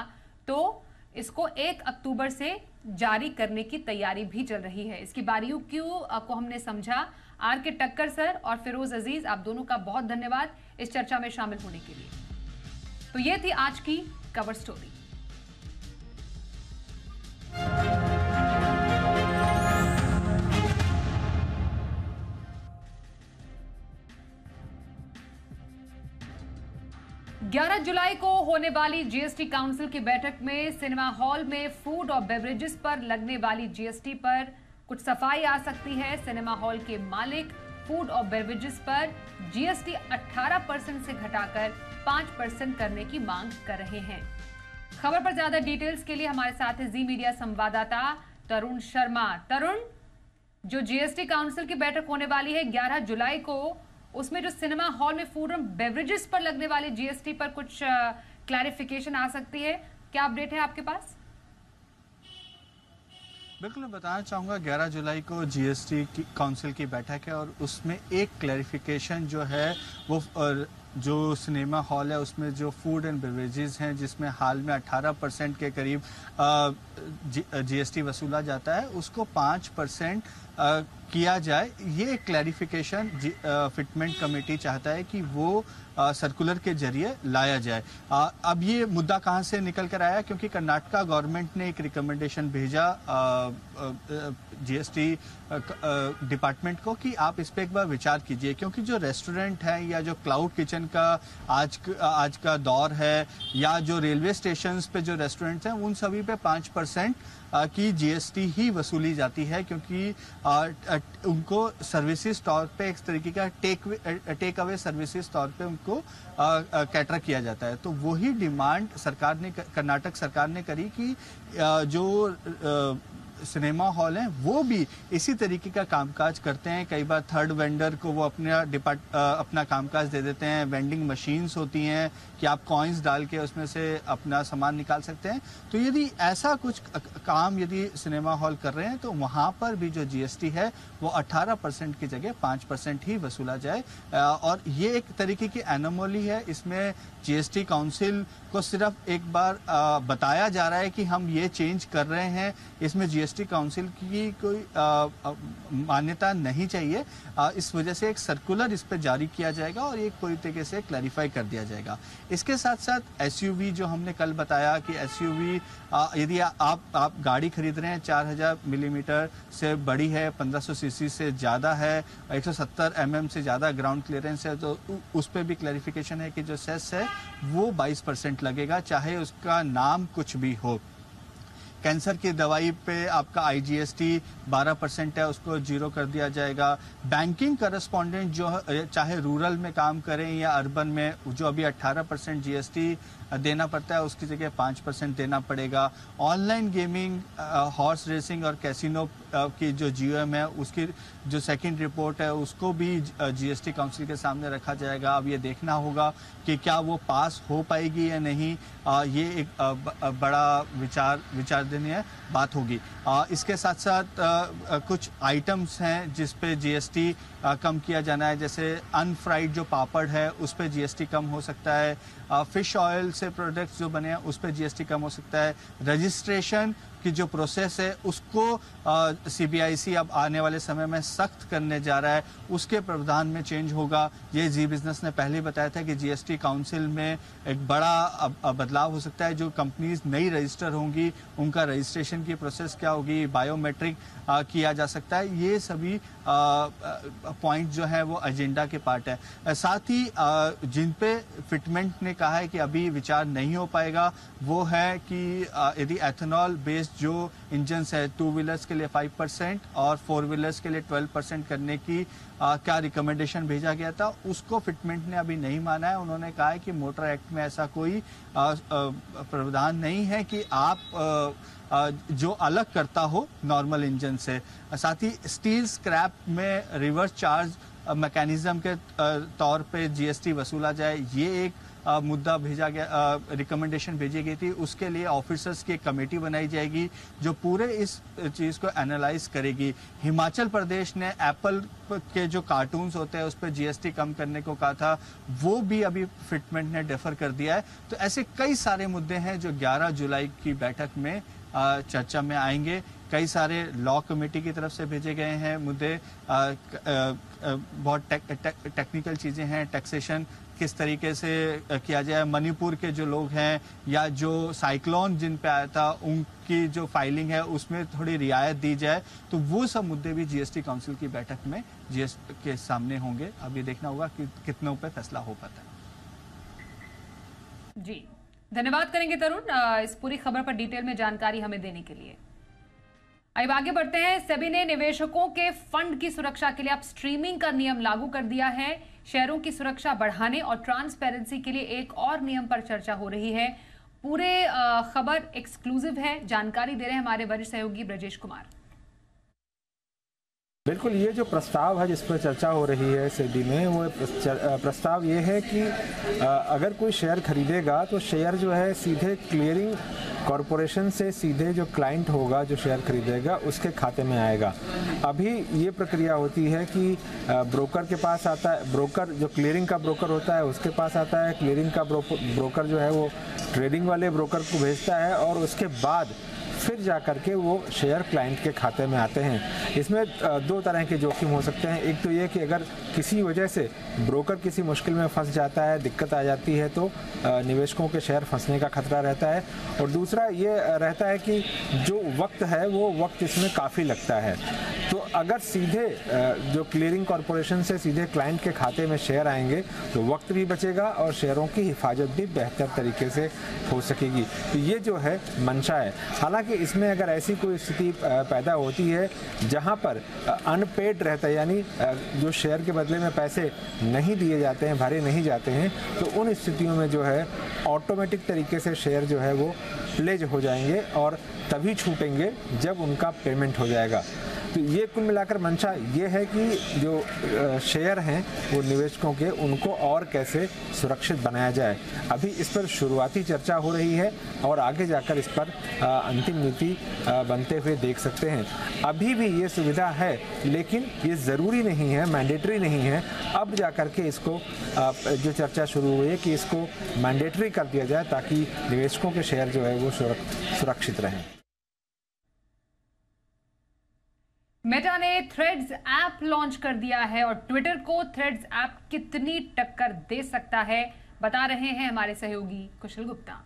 तो इसको 1 अक्टूबर से जारी करने की तैयारी भी चल रही है। इसकी बारीकियों को हमने समझा। आर के टक्कर सर और फिरोज अजीज, आप दोनों का बहुत धन्यवाद इस चर्चा में शामिल होने के लिए। तो ये थी आज की कवर स्टोरी। ग्यारह जुलाई को होने वाली जीएसटी काउंसिल की बैठक में सिनेमा हॉल में फूड और बेवरेजेस पर लगने वाली जीएसटी पर कुछ सफाई आ सकती है। सिनेमा हॉल के मालिक फूड और बेवरेजेस पर जीएसटी 18% से घटाकर 5% करने की मांग कर रहे हैं। खबर पर ज्यादा डिटेल्स के लिए हमारे साथ है जी मीडिया संवाददाता तरुण शर्मा। तरुण, जो जीएसटी काउंसिल की बैठक होने वाली है 11 जुलाई को, उसमें जो सिनेमा हॉल में फूड और बेवरेजेस पर लगने वाली जीएसटी पर कुछ क्लैरिफिकेशन आ सकती है, क्या अपडेट है आपके पास? बिल्कुल, मैं बताना चाहूँगा 11 जुलाई को जीएसटी की काउंसिल की बैठक है और उसमें एक क्लैरिफिकेशन जो है वो जो सिनेमा हॉल है उसमें जो फूड एंड बेवरेजेस हैं जिसमें हाल में 18% के करीब जीएसटी वसूला जाता है, उसको 5% किया जाए। ये क्लैरिफिकेशन फिटमेंट कमेटी चाहता है कि वो सर्कुलर के जरिए लाया जाए। अब ये मुद्दा कहाँ से निकल कर आया, क्योंकि कर्नाटका गवर्नमेंट ने एक रिकमेंडेशन भेजा जीएसटी डिपार्टमेंट को कि आप इस पे एक बार विचार कीजिए, क्योंकि जो रेस्टोरेंट है या जो क्लाउड किचन का आज का दौर है या जो रेलवे स्टेशंस पे जो रेस्टोरेंट्स हैं उन सभी पे 5% की जीएसटी ही वसूली जाती है, क्योंकि उनको सर्विसेज तौर पे एक तरीके का टेक अवे सर्विसेज तौर पे उनको कैटर किया जाता है। तो वही डिमांड कर्नाटक सरकार ने करी कि जो सिनेमा हॉल हैं वो भी इसी तरीके का कामकाज करते हैं। कई बार थर्ड वेंडर को वो अपना कामकाज दे देते हैं। वेंडिंग मशीन्स होती हैं कि आप कॉइन्स डाल के उसमें से अपना सामान निकाल सकते हैं। तो यदि ऐसा कुछ काम यदि सिनेमा हॉल कर रहे हैं तो वहाँ पर भी जो जीएसटी है वो 18% की जगह 5% ही वसूला जाए। और ये एक तरीके की एनोमली है। इसमें जीएसटी काउंसिल को सिर्फ एक बार बताया जा रहा है कि हम ये चेंज कर रहे हैं, इसमें जीएसटी काउंसिल की कोई मान्यता नहीं चाहिए। इस वजह से एक सर्कुलर इस पर जारी किया जाएगा और एक पूरी तरीके से क्लैरिफाई कर दिया जाएगा। इसके साथ साथ एसयूवी, जो हमने कल बताया कि एसयूवी यदि आप गाड़ी खरीद रहे हैं 4000 मिलीमीटर से बड़ी है, 1500 सीसी से ज़्यादा है, 170 mm से ज़्यादा ग्राउंड क्लियरेंस है, तो उस पर भी क्लैरिफिकेशन है कि जो सेस है वो 22% लगेगा, चाहे उसका नाम कुछ भी हो। कैंसर की दवाई पे आपका आईजीएसटी 12% है, उसको 0 कर दिया जाएगा। बैंकिंग करस्पॉन्डेंट जो चाहे रूरल में काम करें या अर्बन में, जो अभी 18% जीएसटी देना पड़ता है उसकी जगह 5% देना पड़ेगा। ऑनलाइन गेमिंग, हॉर्स रेसिंग और कैसीनो की जो जीओएम है उसकी जो सेकंड रिपोर्ट है उसको भी जीएसटी काउंसिल के सामने रखा जाएगा। अब ये देखना होगा कि क्या वो पास हो पाएगी या नहीं। ये एक बड़ा विचारधनीय बात होगी। इसके साथ साथ कुछ आइटम्स हैं जिस पे जीएसटी कम किया जाना है, जैसे अनफ्राइड जो पापड़ है उस पे जीएसटी कम हो सकता है। फिश ऑयल से प्रोडक्ट्स जो बने हैं उस पे जीएसटी कम हो सकता है। रजिस्ट्रेशन की जो प्रोसेस है उसको सीबीआईसी अब आने वाले समय में सख्त करने जा रहा है, उसके प्रावधान में चेंज होगा। ये जी बिजनेस ने पहले बताया था कि जीएसटी काउंसिल में एक बड़ा बदलाव हो सकता है। जो कंपनीज नई रजिस्टर होंगी उनका रजिस्ट्रेशन की प्रोसेस क्या होगी, बायोमेट्रिक किया जा सकता है। ये सभी पॉइंट जो है वो एजेंडा के पार्ट है। साथ ही जिन पे फिटमेंट ने कहा है कि अभी विचार नहीं हो पाएगा वो है कि यदि एथेनॉल बेस्ड जो इंजन्स है 2 व्हीलर्स के लिए 5% और 4 व्हीलर्स के लिए 12% करने की क्या रिकमेंडेशन भेजा गया था, उसको फिटमेंट ने अभी नहीं माना है। उन्होंने कहा है कि मोटर एक्ट में ऐसा कोई प्रावधान नहीं है कि आप जो अलग करता हो नॉर्मल इंजन से। साथ ही स्टील स्क्रैप में रिवर्स चार्ज मैकेनिज्म के तौर पे जीएसटी वसूला जाए, ये एक मुद्दा भेजा गया, रिकमेंडेशन भेजी गई थी, उसके लिए ऑफिसर्स की एक कमेटी बनाई जाएगी जो पूरे इस चीज़ को एनालाइज करेगी। हिमाचल प्रदेश ने एप्पल के जो कार्टून्स होते हैं उस पर जीएसटी कम करने को कहा था, वो भी अभी फिटमेंट ने डेफर कर दिया है। तो ऐसे कई सारे मुद्दे हैं जो 11 जुलाई की बैठक में चर्चा में आएंगे। कई सारे लॉ कमेटी की तरफ से भेजे गए हैं मुद्दे, बहुत टेक्निकल चीज़ें हैं, टैक्सेशन किस तरीके से किया जाए, मणिपुर के जो लोग हैं या जो साइक्लोन जिन पे आया था उनकी जो फाइलिंग है उसमें थोड़ी रियायत दी जाए, तो वो सब मुद्दे भी जीएसटी काउंसिल की बैठक में जीएसटी के सामने होंगे। अब ये देखना होगा कि कितनों पे फैसला हो पाता है। जी धन्यवाद करेंगे तरुण इस पूरी खबर पर डिटेल में जानकारी हमें देने के लिए। अब आगे बढ़ते हैं। सेबी ने निवेशकों के फंड की सुरक्षा के लिए अब स्ट्रीमिंग का नियम लागू कर दिया है। शेयरों की सुरक्षा बढ़ाने और ट्रांसपेरेंसी के लिए एक और नियम पर चर्चा हो रही है। पूरे खबर एक्सक्लूसिव है, जानकारी दे रहे हैं हमारे वरिष्ठ सहयोगी ब्रजेश कुमार। बिल्कुल, ये जो प्रस्ताव है जिस पर चर्चा हो रही है सेबी में, वो प्रस्ताव ये है कि अगर कोई शेयर खरीदेगा तो शेयर जो है सीधे क्लियरिंग कॉरपोरेशन से सीधे जो क्लाइंट होगा जो शेयर खरीदेगा उसके खाते में आएगा। अभी ये प्रक्रिया होती है कि ब्रोकर के पास आता है, ब्रोकर जो क्लियरिंग का ब्रोकर होता है उसके पास आता है, क्लियरिंग का ब्रोकर जो है वो ट्रेडिंग वाले ब्रोकर को भेजता है और उसके बाद फिर जा कर के वो शेयर क्लाइंट के खाते में आते हैं। इसमें दो तरह के जोखिम हो सकते हैं। एक तो ये कि अगर किसी वजह से ब्रोकर किसी मुश्किल में फंस जाता है, दिक्कत आ जाती है, तो निवेशकों के शेयर फंसने का खतरा रहता है। और दूसरा ये रहता है कि जो वक्त है वो वक्त इसमें काफ़ी लगता है। तो अगर सीधे जो क्लियरिंग कॉरपोरेशन से सीधे क्लाइंट के खाते में शेयर आएंगे तो वक्त भी बचेगा और शेयरों की हिफाजत भी बेहतर तरीके से हो सकेगी। तो ये जो है मंशा है। हालांकि इसमें अगर ऐसी कोई स्थिति पैदा होती है जहां पर अनपेड रहता है, यानी जो शेयर के बदले में पैसे नहीं दिए जाते हैं, भरे नहीं जाते हैं, तो उन स्थितियों में जो है ऑटोमेटिक तरीके से शेयर जो है वो प्लेज हो जाएंगे और तभी छूटेंगे जब उनका पेमेंट हो जाएगा। तो ये कुल मिलाकर मंशा ये है कि जो शेयर हैं वो निवेशकों के, उनको और कैसे सुरक्षित बनाया जाए। अभी इस पर शुरुआती चर्चा हो रही है और आगे जाकर इस पर अंतिम नीति बनते हुए देख सकते हैं। अभी भी ये सुविधा है लेकिन ये ज़रूरी नहीं है, मैंडेटरी नहीं है। अब जाकर के इसको जो चर्चा शुरू हुई है कि इसको मैंडेटरी कर दिया जाए ताकि निवेशकों के शेयर जो है वो सुरक्षित रहें। मेटा ने थ्रेड्स ऐप लॉन्च कर दिया है और ट्विटर को थ्रेड्स ऐप कितनी टक्कर दे सकता है बता रहे हैं हमारे सहयोगी कुशल गुप्ता।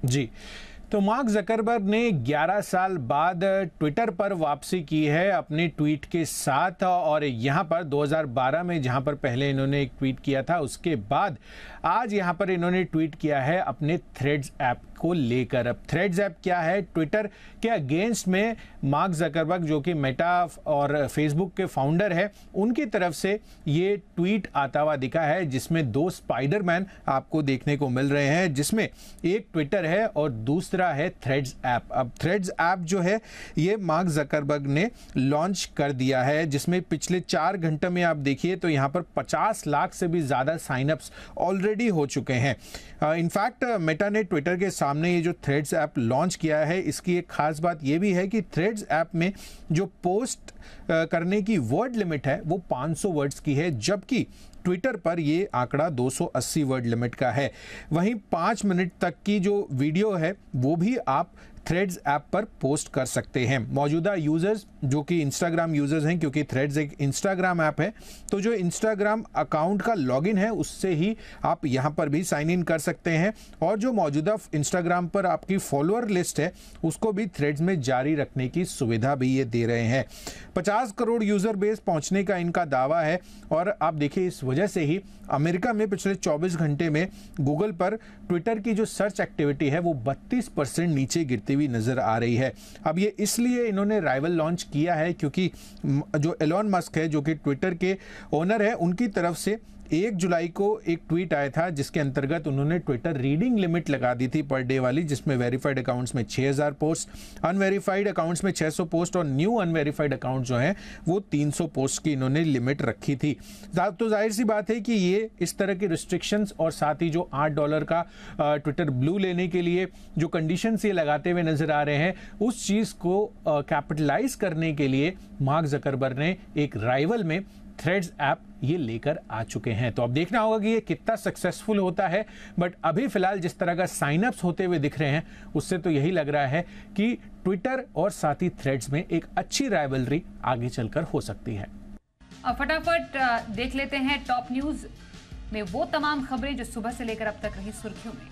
जी, तो मार्क ज़करबर्ग ने 11 साल बाद ट्विटर पर वापसी की है अपने ट्वीट के साथ। और यहाँ पर 2012 में जहाँ पर पहले इन्होंने एक ट्वीट किया था, उसके बाद आज यहाँ पर इन्होंने ट्वीट किया है अपने थ्रेड्स ऐप को लेकर। अब थ्रेड्स ऐप क्या है? ट्विटर के अगेंस्ट में मार्क ज़करबर्ग जो कि मेटा और फेसबुक के फाउंडर है, उनकी तरफ से ये ट्वीट आता हुआ दिखा है जिसमें दो स्पाइडरमैन आपको देखने को मिल रहे हैं, जिसमें एक ट्विटर है और दूसरा है थ्रेड्स ऐप। अब थ्रेड्स ऐप जो है ये मार्क ज़करबर्ग ने लॉन्च कर दिया है, जिसमें पिछले 4 घंटे में आप देखिए तो यहाँ पर 50 लाख से भी ज़्यादा साइनअप्स ऑलरेडी हो चुके हैं। इनफैक्ट मेटा ने ट्विटर के सामने ये जो थ्रेड्स ऐप लॉन्च किया है, इसकी एक खास बात ये भी है कि थ्रेड्स ऐप में जो पोस्ट करने की वर्ड लिमिट है वो 500 वर्ड्स की है, जबकि ट्विटर पर ये आंकड़ा 280 वर्ड लिमिट का है। वहीं 5 मिनट तक की जो वीडियो है वो भी आप थ्रेड्स ऐप पर पोस्ट कर सकते हैं। मौजूदा यूजर्स जो कि इंस्टाग्राम यूजर्स हैं, क्योंकि थ्रेड्स एक इंस्टाग्राम ऐप है, तो जो इंस्टाग्राम अकाउंट का लॉगिन है उससे ही आप यहां पर भी साइन इन कर सकते हैं। और जो मौजूदा इंस्टाग्राम पर आपकी फॉलोअर लिस्ट है उसको भी थ्रेड्स में जारी रखने की सुविधा भी ये दे रहे हैं। 50 करोड़ यूजर बेस पहुंचने का इनका दावा है। और आप देखिए इस वजह से ही अमेरिका में पिछले 24 घंटे में गूगल पर ट्विटर की जो सर्च एक्टिविटी है वो 32% नीचे गिरती हुई नजर आ रही है। अब ये इसलिए इन्होंने राइवल लॉन्च किया है क्योंकि जो एलोन मस्क है जो कि ट्विटर के ओनर है, उनकी तरफ से 1 जुलाई को एक ट्वीट आया था जिसके अंतर्गत उन्होंने ट्विटर रीडिंग लिमिट लगा दी थी पर डे वाली, जिसमें वेरीफाइड अकाउंट्स में 6000 पोस्ट, अनवेरीफाइड अकाउंट्स में 600 पोस्ट और न्यू अनवेरीफाइड अकाउंट जो हैं वो 300 पोस्ट की इन्होंने लिमिट रखी थी। तो जाहिर सी बात है कि ये इस तरह की रिस्ट्रिक्शंस और साथ ही जो $8 का ट्विटर ब्लू लेने के लिए जो कंडीशंस ये लगाते हुए नजर आ रहे हैं, उस चीज को कैपिटलाइज करने के लिए मार्क जकरबर्ग ने एक राइवल में थ्रेड्स ऐप ये लेकर आ चुके हैं। तो अब देखना होगा कि ये कितना सक्सेसफुल होता है, बट अभी फिलहाल जिस तरह का साइन अप्स होते हुए दिख रहे हैं उससे तो यही लग रहा है कि ट्विटर और साथ ही थ्रेड्स में एक अच्छी राइवलरी आगे चलकर हो सकती है। अब फटाफट देख लेते हैं टॉप न्यूज में वो तमाम खबरें जो सुबह से लेकर अब तक रही सुर्खियों में।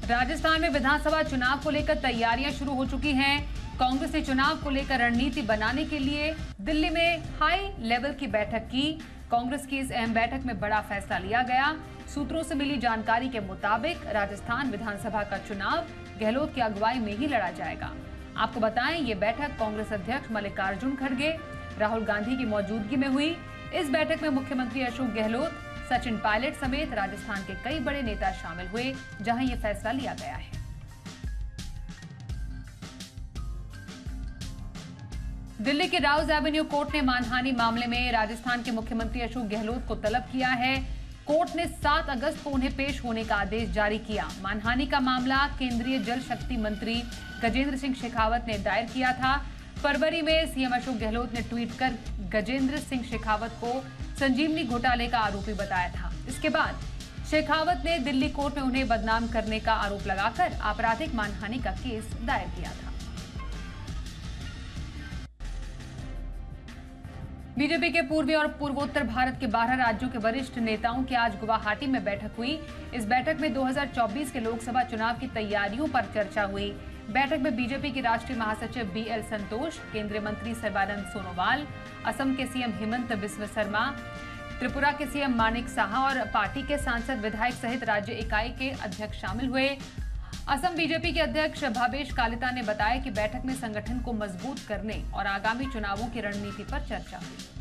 राजस्थान में विधानसभा चुनाव को लेकर तैयारियां शुरू हो चुकी हैं। कांग्रेस ने चुनाव को लेकर रणनीति बनाने के लिए दिल्ली में हाई लेवल की बैठक की। कांग्रेस की इस अहम बैठक में बड़ा फैसला लिया गया। सूत्रों से मिली जानकारी के मुताबिक राजस्थान विधानसभा का चुनाव गहलोत की अगुवाई में ही लड़ा जाएगा। आपको बताएं, ये बैठक कांग्रेस अध्यक्ष मल्लिकार्जुन खड़गे, राहुल गांधी की मौजूदगी में हुई। इस बैठक में मुख्यमंत्री अशोक गहलोत, सचिन पायलट समेत राजस्थान के कई बड़े नेता शामिल हुए, जहां ये फैसला लिया गया है। दिल्ली के राउज एवेन्यू कोर्ट ने मानहानि मामले में राजस्थान के मुख्यमंत्री अशोक गहलोत को तलब किया है। कोर्ट ने 7 अगस्त को उन्हें पेश होने का आदेश जारी किया। मानहानि का मामला केंद्रीय जल शक्ति मंत्री गजेंद्र सिंह शेखावत ने दायर किया था। फरवरी में सीएम अशोक गहलोत ने ट्वीट कर गजेंद्र सिंह शेखावत को संजीवनी घोटाले का आरोपी बताया था। इसके बाद शेखावत ने दिल्ली कोर्ट में उन्हें बदनाम करने का आरोप लगाकर आपराधिक मानहानि का केस दायर किया था। बीजेपी के पूर्वी और पूर्वोत्तर भारत के 12 राज्यों के वरिष्ठ नेताओं की आज गुवाहाटी में बैठक हुई। इस बैठक में 2024 के लोकसभा चुनाव की तैयारियों पर चर्चा हुई। बैठक में बीजेपी के राष्ट्रीय महासचिव BL संतोष, केंद्रीय मंत्री सर्बानंद सोनोवाल, असम के सीएम हिमंत बिस्व शर्मा, त्रिपुरा के सीएम मानिक साहा और पार्टी के सांसद विधायक सहित राज्य इकाई के अध्यक्ष शामिल हुए। असम बीजेपी के अध्यक्ष भावेश कालिता ने बताया कि बैठक में संगठन को मजबूत करने और आगामी चुनावों की रणनीति पर चर्चा हुई।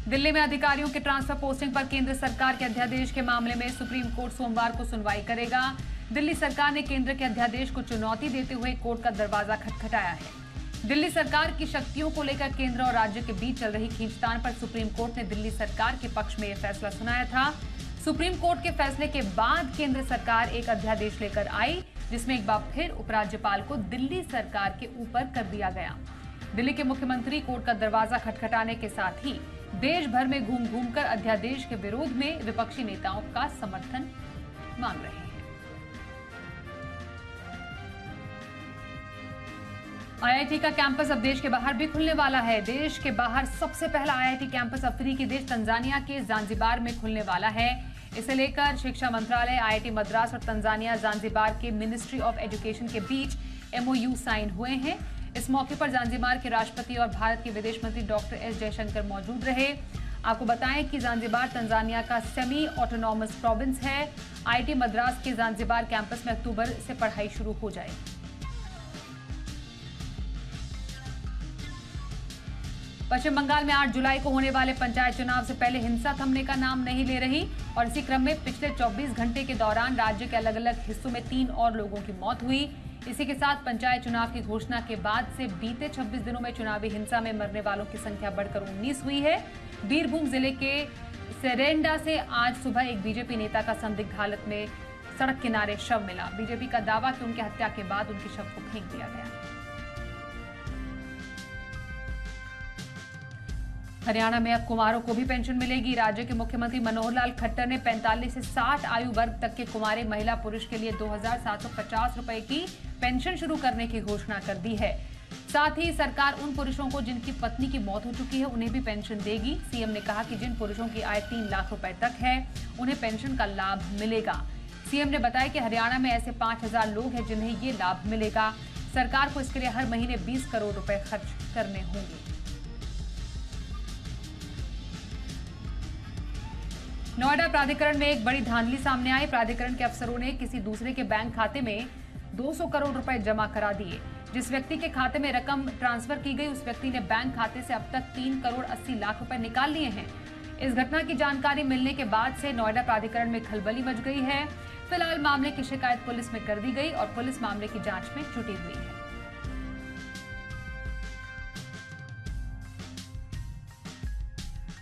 दिल्ली में अधिकारियों के ट्रांसफर पोस्टिंग पर केंद्र सरकार के अध्यादेश के मामले में सुप्रीम कोर्ट सोमवार को सुनवाई करेगा। दिल्ली सरकार ने केंद्र के अध्यादेश को चुनौती देते हुए कोर्ट का दरवाजा खटखटाया है। दिल्ली सरकार की शक्तियों को लेकर केंद्र और राज्य के बीच चल रही खींचतान पर सुप्रीम कोर्ट ने दिल्ली सरकार के पक्ष में यह फैसला सुनाया था। सुप्रीम कोर्ट के फैसले के बाद केंद्र सरकार एक अध्यादेश लेकर आई, जिसमें एक बार फिर उपराज्यपाल को दिल्ली सरकार के ऊपर कर दिया गया। दिल्ली के मुख्यमंत्री कोर्ट का दरवाजा खटखटाने के साथ ही देश भर में घूम घूमकर अध्यादेश के विरोध में विपक्षी नेताओं का समर्थन मांग रहे हैं। IIT का कैंपस अब देश के बाहर भी खुलने वाला है। देश के बाहर सबसे पहला IIT कैंपस अफ्रीकी देश तंजानिया के जांजिबार में खुलने वाला है। इसे लेकर शिक्षा मंत्रालय, IIT मद्रास और तंजानिया जांजिबार के मिनिस्ट्री ऑफ एजुकेशन के बीच MOU साइन हुए हैं। इस मौके पर जांजिबार के राष्ट्रपति और भारत के विदेश मंत्री डॉक्टर S जयशंकर मौजूद रहे। आपको बताएं कि जांजिबार तंजानिया का सेमी ऑटोनॉमस प्रोविंस है। IIT मद्रास के जांजिबार कैंपस में अक्टूबर से पढ़ाई शुरू हो जाएगी। पश्चिम बंगाल में 8 जुलाई को होने वाले पंचायत चुनाव से पहले हिंसा थमने का नाम नहीं ले रही और इसी क्रम में पिछले 24 घंटे के दौरान राज्य के अलग अलग हिस्सों में 3 और लोगों की मौत हुई। इसी के साथ पंचायत चुनाव की घोषणा के बाद से बीते 26 दिनों में चुनावी हिंसा में मरने वालों की संख्या बढ़कर 19 हुई है। बीरभूम जिले के सेरेंडा से आज सुबह एक बीजेपी नेता का संदिग्ध हालत में सड़क किनारे शव मिला। बीजेपी का दावा कि उनकी हत्या के बाद उनके शव को फेंक दिया गया। हरियाणा में अब कुंवारों को भी पेंशन मिलेगी। राज्य के मुख्यमंत्री मनोहर लाल खट्टर ने 45 से 60 आयु वर्ग तक के कुंवारे महिला पुरुष के लिए 2750 रुपए की पेंशन शुरू करने की घोषणा कर दी है। साथ ही सरकार उन पुरुषों को जिनकी पत्नी की मौत हो चुकी है उन्हें भी पेंशन देगी। सीएम ने कहा कि जिन पुरुषों की आय 3 लाख रुपए तक है उन्हें पेंशन का लाभ मिलेगा। सीएम ने बताया कि हरियाणा में ऐसे 5000 लोग हैं जिन्हें ये लाभ मिलेगा। सरकार को इसके लिए हर महीने 20 करोड़ रुपए खर्च करने होंगे। नोएडा प्राधिकरण में एक बड़ी धांधली सामने आई। प्राधिकरण के अफसरों ने किसी दूसरे के बैंक खाते में 200 करोड़ रुपए जमा करा दिए। जिस व्यक्ति के खाते में रकम ट्रांसफर की गई उस व्यक्ति ने बैंक खाते से अब तक 3 करोड़ 80 लाख रुपए निकाल लिए हैं। इस घटना की जानकारी मिलने के बाद से नोएडा प्राधिकरण में खलबली मच गई है। फिलहाल मामले की शिकायत पुलिस में कर दी गई और पुलिस मामले की जांच में जुटी हुई है।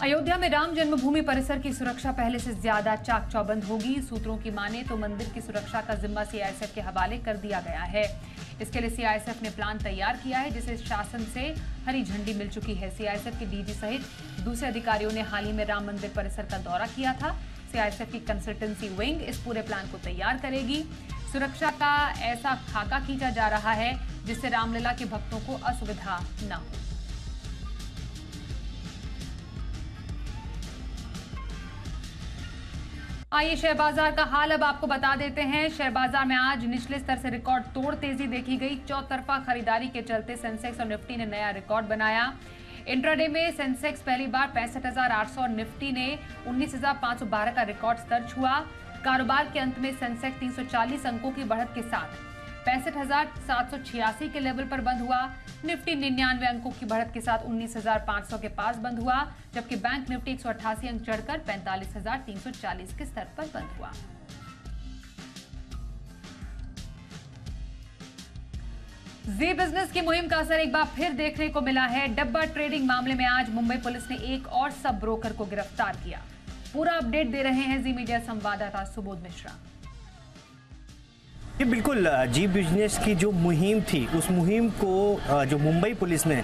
अयोध्या में राम जन्मभूमि परिसर की सुरक्षा पहले से ज्यादा चाक चौबंद होगी। सूत्रों की माने तो मंदिर की सुरक्षा का जिम्मा सीआईएसएफ के हवाले कर दिया गया है। इसके लिए सीआईएसएफ ने प्लान तैयार किया है, जिसे शासन से हरी झंडी मिल चुकी है। सीआईएसएफ के डीजी सहित दूसरे अधिकारियों ने हाल ही में राम मंदिर परिसर का दौरा किया था। सीआईएसएफ की कंसल्टेंसी विंग इस पूरे प्लान को तैयार करेगी। सुरक्षा का ऐसा खाका खींचा जा रहा है जिससे रामलला के भक्तों को असुविधा न हो। आइए शेयर बाजार का हाल अब आपको बता देते हैं। शेयर बाजार में आज निचले स्तर से रिकॉर्ड तोड़ तेजी देखी गई। चौतरफा खरीदारी के चलते सेंसेक्स और निफ्टी ने नया रिकॉर्ड बनाया। इंट्राडे में सेंसेक्स पहली बार 65,800 और निफ्टी ने 19,512 का रिकॉर्ड स्तर छुआ। कारोबार के अंत में सेंसेक्स 340 अंकों की बढ़त के साथ 65,786 के लेवल पर बंद हुआ। निफ्टी 99 अंकों की बढ़त के साथ 19,500 के पास बंद हुआ, जबकि बैंक निफ्टी 188 अंक चढ़कर 45,340 के स्तर पर बंद हुआ। जी बिजनेस की मुहिम का असर एक बार फिर देखने को मिला है। डब्बा ट्रेडिंग मामले में आज मुंबई पुलिस ने एक और सब ब्रोकर को गिरफ्तार किया। पूरा अपडेट दे रहे हैं जी मीडिया संवाददाता सुबोध मिश्रा। ये बिल्कुल जी बिजनेस की जो मुहिम थी उस मुहिम को जो मुंबई पुलिस ने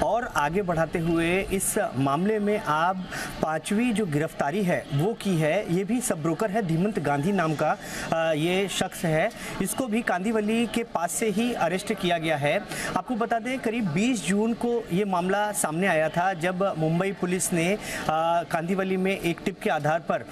और आगे बढ़ाते हुए इस मामले में अब 5वीं जो गिरफ्तारी है वो की है। ये भी सब ब्रोकर है, धीमंत गांधी नाम का ये शख्स है। इसको भी कांदीवली के पास से ही अरेस्ट किया गया है। आपको बता दें करीब 20 जून को ये मामला सामने आया था, जब मुंबई पुलिस ने कांदीवली में एक टिप के आधार पर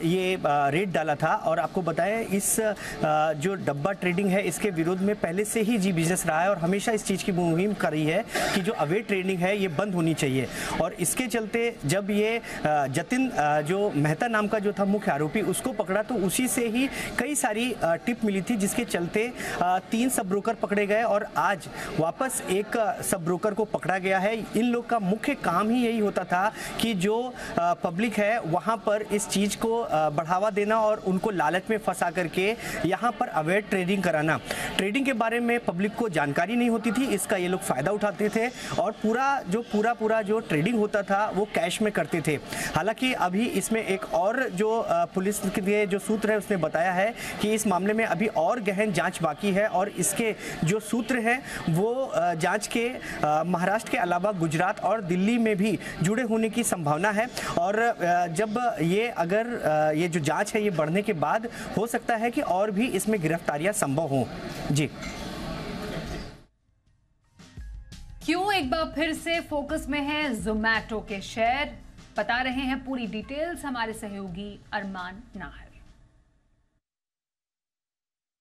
ये रेड डाला था। और आपको बताएं इस जो डब्बा ट्रेडिंग है इसके विरोध में पहले से ही जी बिजनेस रहा है और हमेशा इस चीज़ की मुहिम कर रही है कि जो अवैध ट्रेडिंग है ये बंद होनी चाहिए। और इसके चलते जब ये जतिन जो मेहता नाम का जो था मुख्य आरोपी उसको पकड़ा तो उसी से ही कई सारी टिप मिली थी, जिसके चलते 3 सब ब्रोकर पकड़े गए और आज वापस एक सब ब्रोकर को पकड़ा गया है। इन लोग का मुख्य काम ही यही होता था कि जो पब्लिक है वहाँ पर इस चीज़ को बढ़ावा देना और उनको लालच में फंसा करके यहाँ पर अवैध ट्रेडिंग कराना। ट्रेडिंग के बारे में पब्लिक को जानकारी नहीं होती थी, इसका ये लोग फायदा उठाते थे और पूरा जो ट्रेडिंग होता था वो कैश में करते थे। हालांकि अभी इसमें एक और जो पुलिस के जो सूत्र है उसने बताया है कि इस मामले में अभी और गहन जांच बाकी है और इसके जो सूत्र हैं वो जांच के महाराष्ट्र के अलावा गुजरात और दिल्ली में भी जुड़े होने की संभावना है। और जब ये अगर ये जो जांच है ये बढ़ने के बाद हो सकता है कि और भी इसमें गिरफ्तारियां संभव हों। जी क्यों एक बार फिर से फोकस में है जोमैटो के शेयर, बता रहे हैं पूरी डिटेल्स हमारे सहयोगी अरमान नाहर।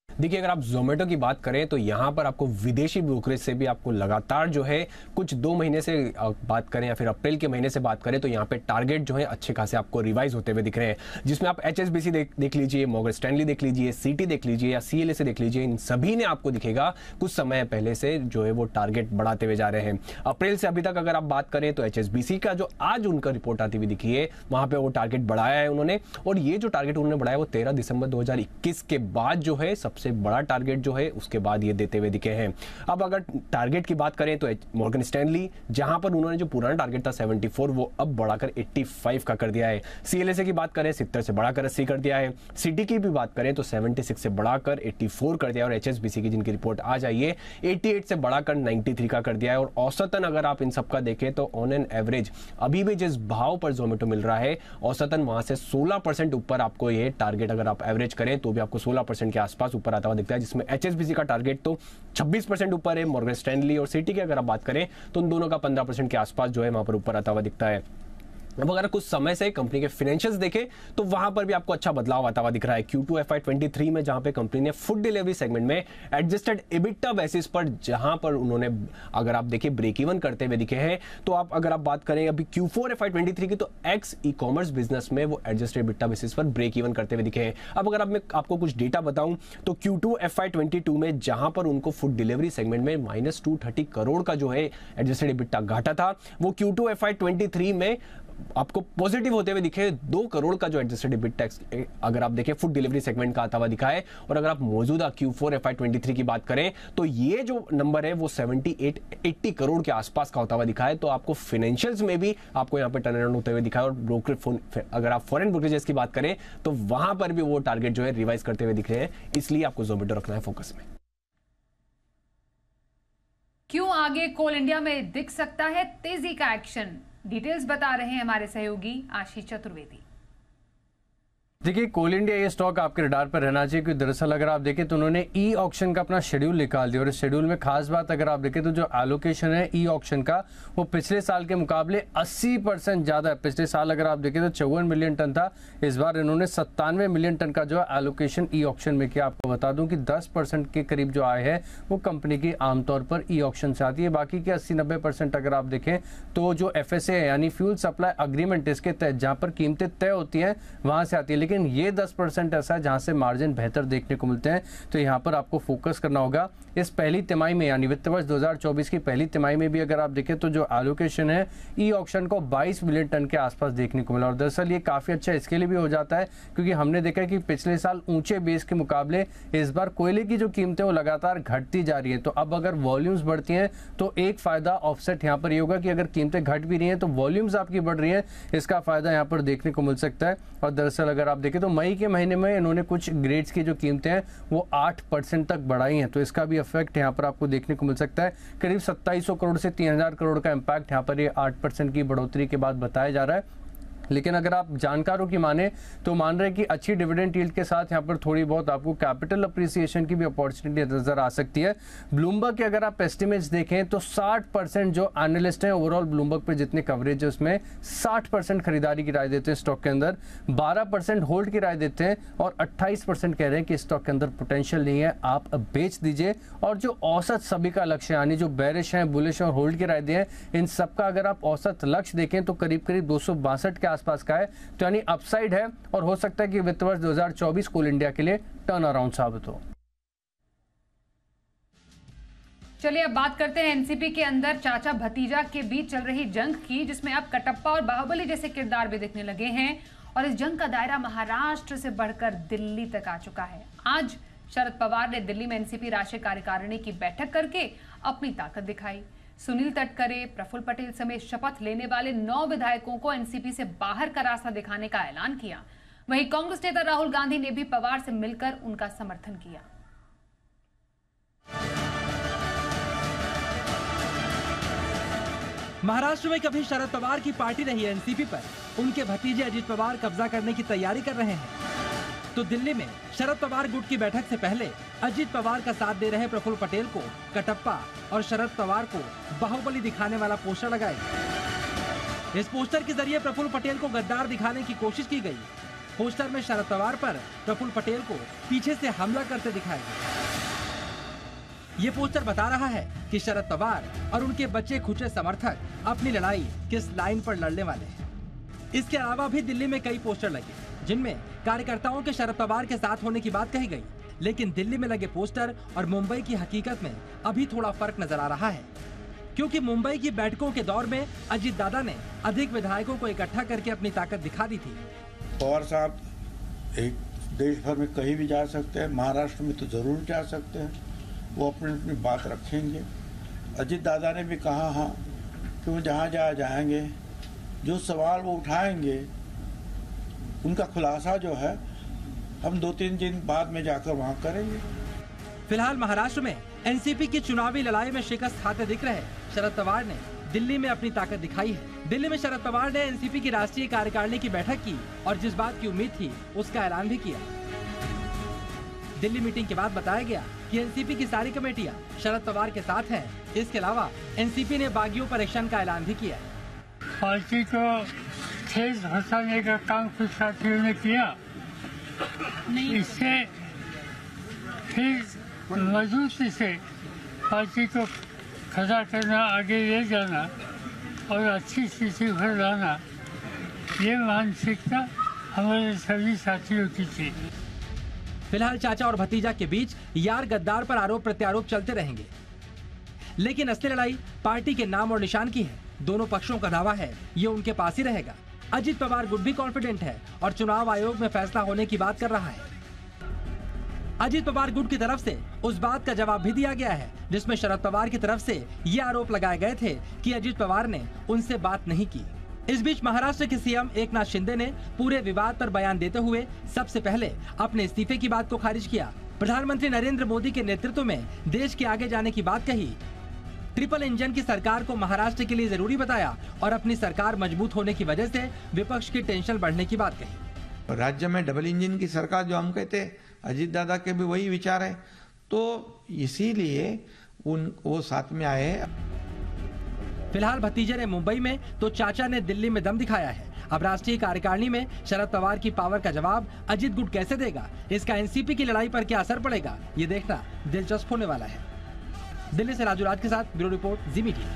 देखिए अगर आप जोमेटो की बात करें तो यहाँ पर आपको विदेशी ब्रोकरेज से भी आपको लगातार जो है कुछ 2 महीने से बात करें या फिर अप्रैल के महीने से बात करें तो यहाँ पे टारगेट जो है अच्छे खासे आपको रिवाइज होते हुए दिख रहे हैं, जिसमें आप HSBC देख लीजिए, मॉर्गन स्टैनली देख लीजिए, सीटी देख लीजिए या CLA देख लीजिए, इन सभी ने आपको दिखेगा कुछ समय पहले से जो है वो टारगेट बढ़ाते हुए जा रहे हैं। अप्रैल से अभी तक अगर आप बात करें तो HSBC का जो आज उनका रिपोर्ट आती हुई दिखी है वहां पर वो टारगेट बढ़ाया है उन्होंने, और ये जो टारगेट उन्होंने बढ़ाया वो 13 दिसंबर 2021 के बाद जो है सबसे बड़ा टारगेट जो है उसके बाद ये देते हुए दिखे हैं। अब अगर टारगेट की बात करें तो मॉर्गन स्टैनली जहां पर उन्होंने जो पुराना टारगेट था 74 वो अब बढ़ाकर 85 का कर दिया है। CLA की बात करें 70 से बढ़ाकर 80 कर दिया है। सिटी की भी बात करें तो 76 से बढ़ाकर 84 कर दिया और HSBC की जिनकी रिपोर्ट आ जाइए 88 से बढ़ाकर 93 का कर दिया है। और औसतन अगर आप इन सबका देखें तो ऑन एन एवरेज अभी भी जिस भाव पर जोमेटो मिल रहा है औसतन वहां से 16% ऊपर आपको ये टारगेट अगर आप एवरेज करें तो भी आपको 16% के आसपास ऊपर आता हुआ दिखता है, जिसमें HSBC का टारगेट तो 26% ऊपर है। मॉर्गन स्टैनली और सिटी की अगर आप बात करें तो उन दोनों का 15% के आसपास जो है वहां पर ऊपर आता हुआ दिखता है। अब अगर कुछ समय से कंपनी के फाइनेंशियल्स देखें तो वहां पर भी आपको अच्छा बदलाव आता हुआ दिख रहा है। Q2 FY23 में जहां पे कंपनी ने फूड डिलीवरी सेगमेंट में एडजस्टेड EBITDA बेसिस पर जहां पर उन्होंने अगर आप देखिए ब्रेक इवन करते हुए दिखे हैं, तो आप अगर आप बात करें अभी Q4 FY23 की तो एक्स ई कॉमर्स बिजनेस में वो एडजस्टेड EBITDA बेसिस पर ब्रेक इवन करते हुए दिखे हैं। अब अगर मैं आपको कुछ डेटा बताऊं तो Q2 FY22 में जहां पर उनको फूड डिलीवरी सेगमेंट में -230 करोड़ का जो है एडजस्टेड EBITDA घाटा था, वो Q2 FY23 में आपको पॉजिटिव होते हुए दिखे 2 करोड़ का जो एडजस्टेड EBITDA अगर आप देखें फूड डिलीवरी सेगमेंट का आता हुआ दिखा है। और अगर आप मौजूदा Q4 FY23 की बात करें तो ये जो नंबर है वो 78-80 करोड़ के आसपास का होता हुआ दिखा है। तो आपको फाइनेंशियल्स में भी आपको यहाँ पे टर्न अराउंड होते हुए दिखा है। और ब्रोकर अगर आप फॉरेन ब्रोकरेजेस की बात करें तो वहां पर भी वो टारगेट जो है रिवाइज करते हुए दिख रहे हैं, इसलिए आपको जोमेटो रखना है फोकस में। क्यों आगे कोल इंडिया में दिख सकता है तेजी का एक्शन, डिटेल्स बता रहे हैं हमारे सहयोगी आशीष चतुर्वेदी। देखिए कोल इंडिया ये स्टॉक आपके रडार पर रहना चाहिए, क्योंकि दरअसल अगर आप देखें तो उन्होंने ई ऑक्शन का अपना शेड्यूल निकाल दिया और इस शेड्यूल में खास बात अगर आप देखें तो जो एलोकेशन है ई ऑक्शन का वो पिछले साल के मुकाबले 80% ज्यादा है। पिछले साल अगर आप देखें तो 54 मिलियन टन था, इस बार इन्होंने 97 मिलियन टन का जो एलोकेशन ई ऑक्शन में किया। आपको बता दूं कि 10% के करीब जो आय है वो कंपनी की आमतौर पर ई ऑक्शन से आती है। बाकी के 80-90% अगर आप देखें तो जो FSA है यानी फ्यूल सप्लाई अग्रीमेंट, इसके तहत जहां पर कीमतें तय होती हैं वहां से आती है। लेकिन ये 10% ऐसा है जहां से मार्जिन बेहतर देखने को मिलते हैं, तो यहां पर आपको फोकस करना होगा। इस पहली तिमाही में यानी वित्त वर्ष 2024 की पहली तिमाही में भी अगर आप देखें तो जो एलोकेशन है ई ऑक्शन को 22 मिलियन टन के आसपास देखने को मिला। और दरअसल ये काफी अच्छा इसके लिए भी हो जाता है क्योंकि हमने देखा कि पिछले साल ऊंचे बेस के मुकाबले इस बार कोयले की जो कीमतें वो लगातार घटती जा रही है। तो अब अगर वॉल्यूम्स बढ़ती हैं तो एक फायदा ऑफसेट यहाँ पर ये होगा कि अगर कीमतें घट भी रही हैं तो वॉल्यूम्स आपकी बढ़ रही हैं, इसका फायदा यहाँ पर देखने को मिल सकता है। और दरअसल अगर आप देखें तो मई के महीने में इन्होंने कुछ ग्रेड्स की जो कीमतें हैं वो 8% तक बढ़ाई हैं, तो इसका भी इफेक्ट यहाँ पर आपको देखने को मिल सकता है। करीब 2700 करोड़ से 3000 करोड़ का इम्पैक्ट यहाँ पर ये 8% की बढ़ोतरी के बाद बताया जा रहा है। लेकिन अगर आप जानकारों की माने तो मान रहे हैं कि अच्छी डिविडेंड यील्ड के साथ यहाँ पर थोड़ी बहुत आपको कैपिटल अप्रिसिएशन की भी अपॉर्चुनिटी नजर आ सकती है। ब्लूमबर्ग के अगर आप एस्टिमेट्स देखें तो 60% जो एनालिस्ट हैं ओवरऑल ब्लूमबर्ग पर जितने कवरेज है उसमें 60% खरीदारी की राय देते हैं स्टॉक के अंदर, 12% होल्ड की राय देते हैं और 28% कह रहे हैं कि स्टॉक के अंदर पोटेंशियल नहीं है, आप बेच दीजिए। और जो औसत सभी का लक्ष्य यानी जो बेरिश है, बुलिश और होल्ड की राय दें, इन सबका अगर आप औसत लक्ष्य देखें तो करीब करीब 262 के आसपास का है, तो यानी अपसाइड है और हो सकता है कि वित्त वर्ष 2024 कोल इंडिया के लिए टर्न अराउंड साबित हो। चलिए अब बात करते हैं एनसीपी के अंदर चाचा भतीजा के बीच चल रही जंग की, जिसमें अब कटप्पा और बाहुबली जैसे किरदार भी दिखने लगे हैं और इस जंग का दायरा महाराष्ट्र से बढ़कर दिल्ली तक आ चुका है। आज शरद पवार ने दिल्ली में एनसीपी राष्ट्रीय कार्यकारिणी की बैठक करके अपनी ताकत दिखाई। सुनील तटकरे, प्रफुल्ल पटेल समेत शपथ लेने वाले 9 विधायकों को एनसीपी से बाहर का रास्ता दिखाने का ऐलान किया। वहीं कांग्रेस नेता राहुल गांधी ने भी पवार से मिलकर उनका समर्थन किया। महाराष्ट्र में कभी शरद पवार की पार्टी रही एनसीपी पर उनके भतीजे अजित पवार कब्जा करने की तैयारी कर रहे हैं, तो दिल्ली में शरद पवार गुट की बैठक से पहले अजित पवार का साथ दे रहे प्रफुल्ल पटेल को कटप्पा और शरद पवार को बाहुबली दिखाने वाला पोस्टर लगाया। इस पोस्टर के जरिए प्रफुल्ल पटेल को गद्दार दिखाने की कोशिश की गई। पोस्टर में शरद पवार पर प्रफुल्ल पटेल को पीछे से हमला करते दिखाया गया। ये पोस्टर बता रहा है कि शरद पवार और उनके बच्चे खुचे समर्थक अपनी लड़ाई किस लाइन पर लड़ने वाले हैं। इसके अलावा भी दिल्ली में कई पोस्टर लगे जिनमें कार्यकर्ताओं के शरद पवार के साथ होने की बात कही गई, लेकिन दिल्ली में लगे पोस्टर और मुंबई की हकीकत में अभी थोड़ा फर्क नजर आ रहा है, क्योंकि मुंबई की बैठकों के दौर में अजित दादा ने अधिक विधायकों को इकट्ठा करके अपनी ताकत दिखा दी थी। पवार साहब एक देश भर में कहीं भी जा सकते हैं, महाराष्ट्र में तो जरूर जा सकते हैं, वो अपनी अपनी बात रखेंगे। अजित दादा ने भी कहा हाँ कि वो जहाँ जहाँ जाएंगे जो सवाल वो उठाएंगे उनका खुलासा जो है हम 2-3 दिन बाद में जाकर वहाँ करेंगे। फिलहाल महाराष्ट्र में एनसीपी की चुनावी लड़ाई में शिकस्त खाते दिख रहे शरद पवार ने दिल्ली में अपनी ताकत दिखाई है। दिल्ली में शरद पवार ने एनसीपी की राष्ट्रीय कार्यकारिणी की बैठक की और जिस बात की उम्मीद थी उसका ऐलान भी किया। दिल्ली मीटिंग के बाद बताया गया कि एनसीपी की सारी कमेटियां शरद पवार के साथ हैं। इसके अलावा एनसीपी ने बागियों पर एक्शन का ऐलान भी किया। पार्टी को ठेस फंसाने का काम कुछ साथियों ने किया। इससे फिर मजबूती से पार्टी को खड़ा करना, आगे ले जाना और अच्छी स्थिति पर लाना, ये मानसिकता हमारे सभी साथियों की थी। फिलहाल चाचा और भतीजा के बीच यार गद्दार पर आरोप प्रत्यारोप चलते रहेंगे, लेकिन असली लड़ाई पार्टी के नाम और निशान की है। दोनों पक्षों का दावा है ये उनके पास ही रहेगा। अजित पवार गुट भी कॉन्फिडेंट है और चुनाव आयोग में फैसला होने की बात कर रहा है। अजित पवार गुट की तरफ से उस बात का जवाब भी दिया गया है जिसमें शरद पवार की तरफ से ये आरोप लगाए गए थे कि अजित पवार ने उनसे बात नहीं की। इस बीच महाराष्ट्र के सीएम एकनाथ शिंदे ने पूरे विवाद पर बयान देते हुए सबसे पहले अपने इस्तीफे की बात को खारिज किया। प्रधानमंत्री नरेंद्र मोदी के नेतृत्व में देश के आगे जाने की बात कही। ट्रिपल इंजन की सरकार को महाराष्ट्र के लिए जरूरी बताया और अपनी सरकार मजबूत होने की वजह से विपक्ष की टेंशन बढ़ने की बात कही। राज्य में डबल इंजन की सरकार जो हम कहते हैं, अजीत दादा के भी वही विचार है, तो इसीलिए वो साथ में आए। फिलहाल भतीजे ने मुंबई में तो चाचा ने दिल्ली में दम दिखाया है। अब राष्ट्रीय कार्यकारिणी में शरद पवार की पावर का जवाब अजित गुट कैसे देगा, इसका एनसीपी की लड़ाई पर क्या असर पड़ेगा, ये देखना दिलचस्प होने वाला है। दिल्ली से राजू राज के साथ ब्यूरो रिपोर्ट, जी मीडिया।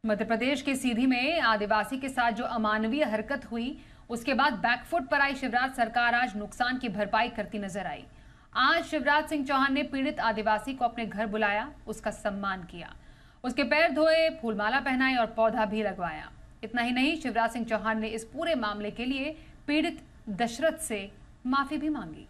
मध्य प्रदेश के सीधी में आदिवासी के साथ जो अमानवीय हरकत हुई, उसके बाद बैकफुट पर आई शिवराज सरकार आज नुकसान की भरपाई करती नजर आई। आज शिवराज सिंह चौहान ने पीड़ित आदिवासी को अपने घर बुलाया, उसका सम्मान किया, उसके पैर धोए, फूलमाला पहनाई और पौधा भी लगवाया। इतना ही नहीं, शिवराज सिंह चौहान ने इस पूरे मामले के लिए पीड़ित दशरथ से माफी भी मांगी।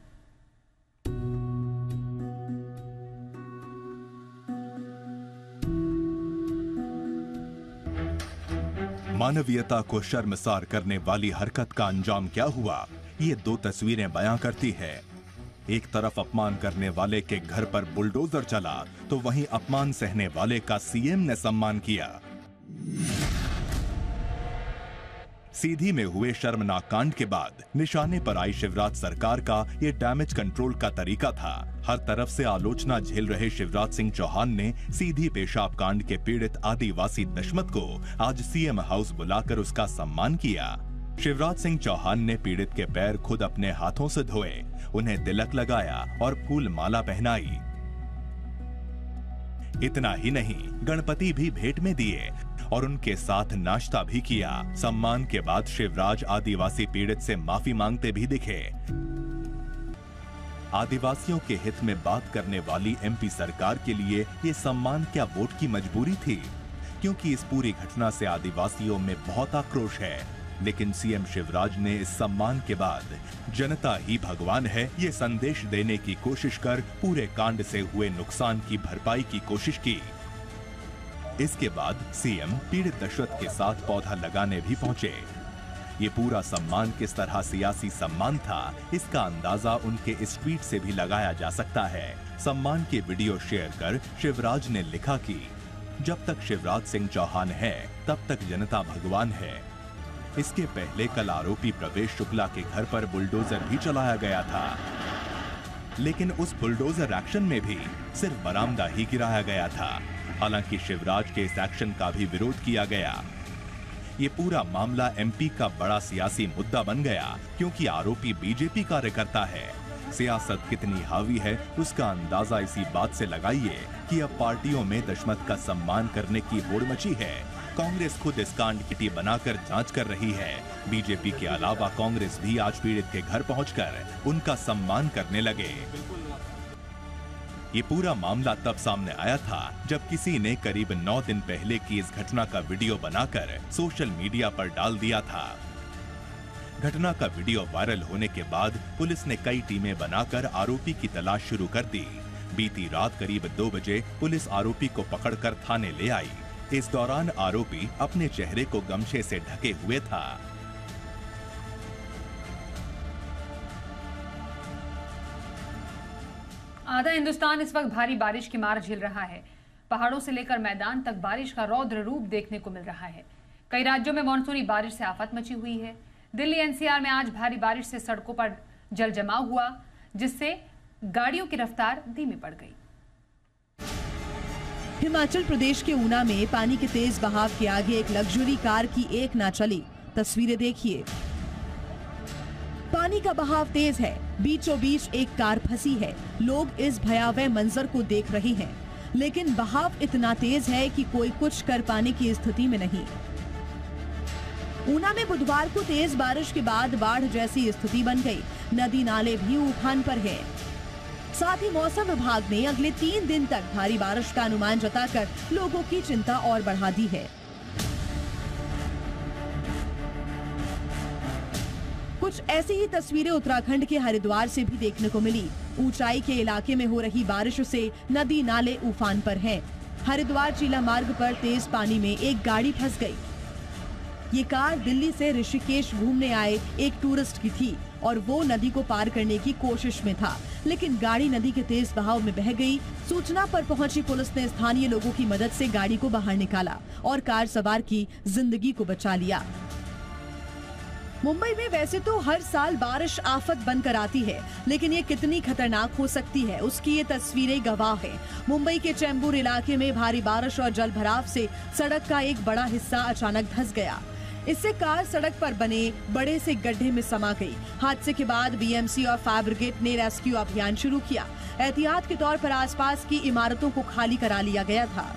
मानवीयता को शर्मसार करने वाली हरकत का अंजाम क्या हुआ, ये दो तस्वीरें बयां करती है। एक तरफ अपमान करने वाले के घर पर बुलडोजर चला, तो वहीं अपमान सहने वाले का सीएम ने सम्मान किया। सीधी में हुए शर्मनाक कांड के बाद निशाने पर आई शिवराज सरकार का ये डैमेज कंट्रोल का तरीका था। हर तरफ से आलोचना झेल रहे शिवराज सिंह चौहान ने सीधी पेशाब कांड के पीड़ित आदिवासी दशमत को आज सीएम हाउस बुलाकर उसका सम्मान किया। शिवराज सिंह चौहान ने पीड़ित के पैर खुद अपने हाथों से धोए, उन्हें तिलक लगाया और फूल माला पहनाई। इतना ही नहीं, गणपति भी भेंट में दिए और उनके साथ नाश्ता भी किया। सम्मान के बाद शिवराज आदिवासी पीड़ित से माफी मांगते भी दिखे। आदिवासियों के हित में बात करने वाली एमपी सरकार के लिए ये सम्मान क्या वोट की मजबूरी थी? क्योंकि इस पूरी घटना से आदिवासियों में बहुत आक्रोश है। लेकिन सीएम शिवराज ने इस सम्मान के बाद जनता ही भगवान है ये संदेश देने की कोशिश कर पूरे कांड से हुए नुकसान की भरपाई की कोशिश की। इसके बाद सीएम पीड़ित दशरथ के साथ पौधा लगाने भी पहुंचे। ये पूरा सम्मान किस तरह सियासी सम्मान था, इसका अंदाजा उनके इस ट्वीट से भी लगाया जा सकता है। सम्मान के वीडियो शेयर कर शिवराज ने लिखा कि जब तक शिवराज सिंह चौहान है तब तक जनता भगवान है। इसके पहले कल आरोपी प्रवेश शुक्ला के घर पर बुलडोजर भी चलाया गया था, लेकिन उस बुलडोजर एक्शन में भी सिर्फ बरामदा ही गिराया गया था। हालांकि शिवराज के इस एक्शन का भी विरोध किया गया। ये पूरा मामला एमपी का बड़ा सियासी मुद्दा बन गया क्योंकि आरोपी बीजेपी कार्यकर्ता है। सियासत कितनी हावी है उसका अंदाजा इसी बात से लगाइए कि अब पार्टियों में दशमत का सम्मान करने की होड़ मची है। कांग्रेस खुद इस कांड की टीम बनाकर जांच कर रही है। बीजेपी के अलावा कांग्रेस भी आज पीड़ित के घर पहुंचकर उनका सम्मान करने लगे। ये पूरा मामला तब सामने आया था जब किसी ने करीब 9 दिन पहले की इस घटना का वीडियो बनाकर सोशल मीडिया पर डाल दिया था। घटना का वीडियो वायरल होने के बाद पुलिस ने कई टीमें बनाकर आरोपी की तलाश शुरू कर दी। बीती रात करीब 2 बजे पुलिस आरोपी को पकड़कर थाने ले आई। इस दौरान आरोपी अपने चेहरे को गमछे से ढके हुए था। आधा हिंदुस्तान इस वक्त भारी बारिश की मार झेल रहा है। पहाड़ों से लेकर मैदान तक बारिश का रौद्र रूप देखने को मिल रहा है। कई राज्यों में मानसूनी बारिश से आफत मची हुई है। दिल्ली एनसीआर में आज भारी बारिश से सड़कों पर जल जमाव हुआ, जिससे गाड़ियों की रफ्तार धीमी पड़ गई। हिमाचल प्रदेश के ऊना में पानी के तेज बहाव के आगे एक लग्जरी कार की एक ना चली। तस्वीरें देखिए। पानी का बहाव तेज है, बीचों बीच एक कार फंसी है। लोग इस भयावह मंजर को देख रहे हैं, लेकिन बहाव इतना तेज है कि कोई कुछ कर पाने की स्थिति में नहीं। ऊना में बुधवार को तेज बारिश के बाद बाढ़ जैसी स्थिति बन गई। नदी नाले भी उफान पर हैं। साथ ही मौसम विभाग ने अगले 3 दिन तक भारी बारिश का अनुमान जताकर लोगों की चिंता और बढ़ा दी है। कुछ ऐसी ही तस्वीरें उत्तराखंड के हरिद्वार से भी देखने को मिली। ऊंचाई के इलाके में हो रही बारिश से नदी नाले उफान पर हैं। हरिद्वार चीला मार्ग पर तेज पानी में एक गाड़ी फंस गई। ये कार दिल्ली से ऋषिकेश घूमने आए एक टूरिस्ट की थी और वो नदी को पार करने की कोशिश में था, लेकिन गाड़ी नदी के तेज बहाव में बह गई। सूचना पर पहुंची पुलिस ने स्थानीय लोगों की मदद से गाड़ी को बाहर निकाला और कार सवार की जिंदगी को बचा लिया। मुंबई में वैसे तो हर साल बारिश आफत बनकर आती है, लेकिन ये कितनी खतरनाक हो सकती है उसकी ये तस्वीरें गवाह है। मुंबई के चेंबूर इलाके में भारी बारिश और जलभराव से सड़क का एक बड़ा हिस्सा अचानक धंस गया। इससे कार सड़क पर बने बड़े से गड्ढे में समा गई। हादसे के बाद बीएमसी और फायर ब्रिगेड ने रेस्क्यू अभियान शुरू किया। एहतियात के तौर पर आसपास की इमारतों को खाली करा लिया गया था।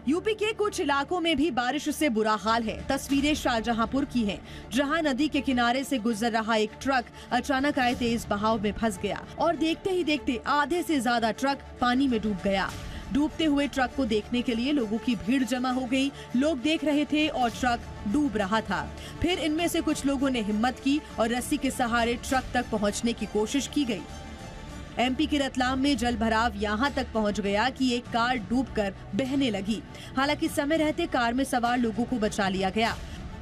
यूपी के कुछ इलाकों में भी बारिश से बुरा हाल है। तस्वीरें शाहजहांपुर की हैं, जहां नदी के किनारे से गुजर रहा एक ट्रक अचानक आए तेज बहाव में फंस गया और देखते ही देखते आधे से ज्यादा ट्रक पानी में डूब गया। डूबते हुए ट्रक को देखने के लिए लोगों की भीड़ जमा हो गई। लोग देख रहे थे और ट्रक डूब रहा था। फिर इनमें से कुछ लोगों ने हिम्मत की और रस्सी के सहारे ट्रक तक पहुंचने की कोशिश की गई। एमपी के रतलाम में जल भराव यहाँ तक पहुँच गया कि एक कार डूबकर बहने लगी। हालांकि समय रहते कार में सवार लोगों को बचा लिया गया।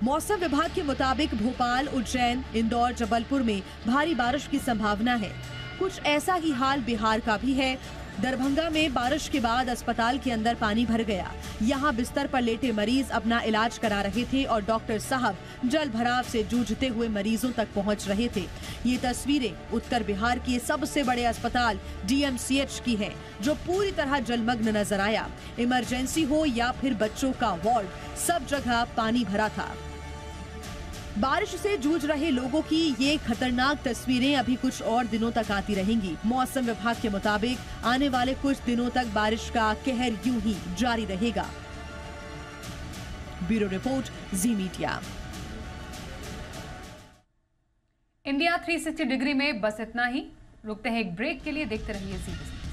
मौसम विभाग के मुताबिक भोपाल, उज्जैन, इंदौर, जबलपुर में भारी बारिश की संभावना है। कुछ ऐसा ही हाल बिहार का भी है। दरभंगा में बारिश के बाद अस्पताल के अंदर पानी भर गया। यहाँ बिस्तर पर लेटे मरीज अपना इलाज करा रहे थे और डॉक्टर साहब जल भराव से जूझते हुए मरीजों तक पहुँच रहे थे। ये तस्वीरें उत्तर बिहार के सबसे बड़े अस्पताल DMCH की हैं, जो पूरी तरह जलमग्न नजर आया। इमरजेंसी हो या फिर बच्चों का वार्ड, सब जगह पानी भरा था। बारिश से जूझ रहे लोगों की ये खतरनाक तस्वीरें अभी कुछ और दिनों तक आती रहेंगी। मौसम विभाग के मुताबिक आने वाले कुछ दिनों तक बारिश का कहर यूं ही जारी रहेगा। ब्यूरो रिपोर्ट, जी मीडिया। इंडिया 360 डिग्री में बस इतना ही। रुकते हैं एक ब्रेक के लिए, देखते रहिए जी बिजनेस।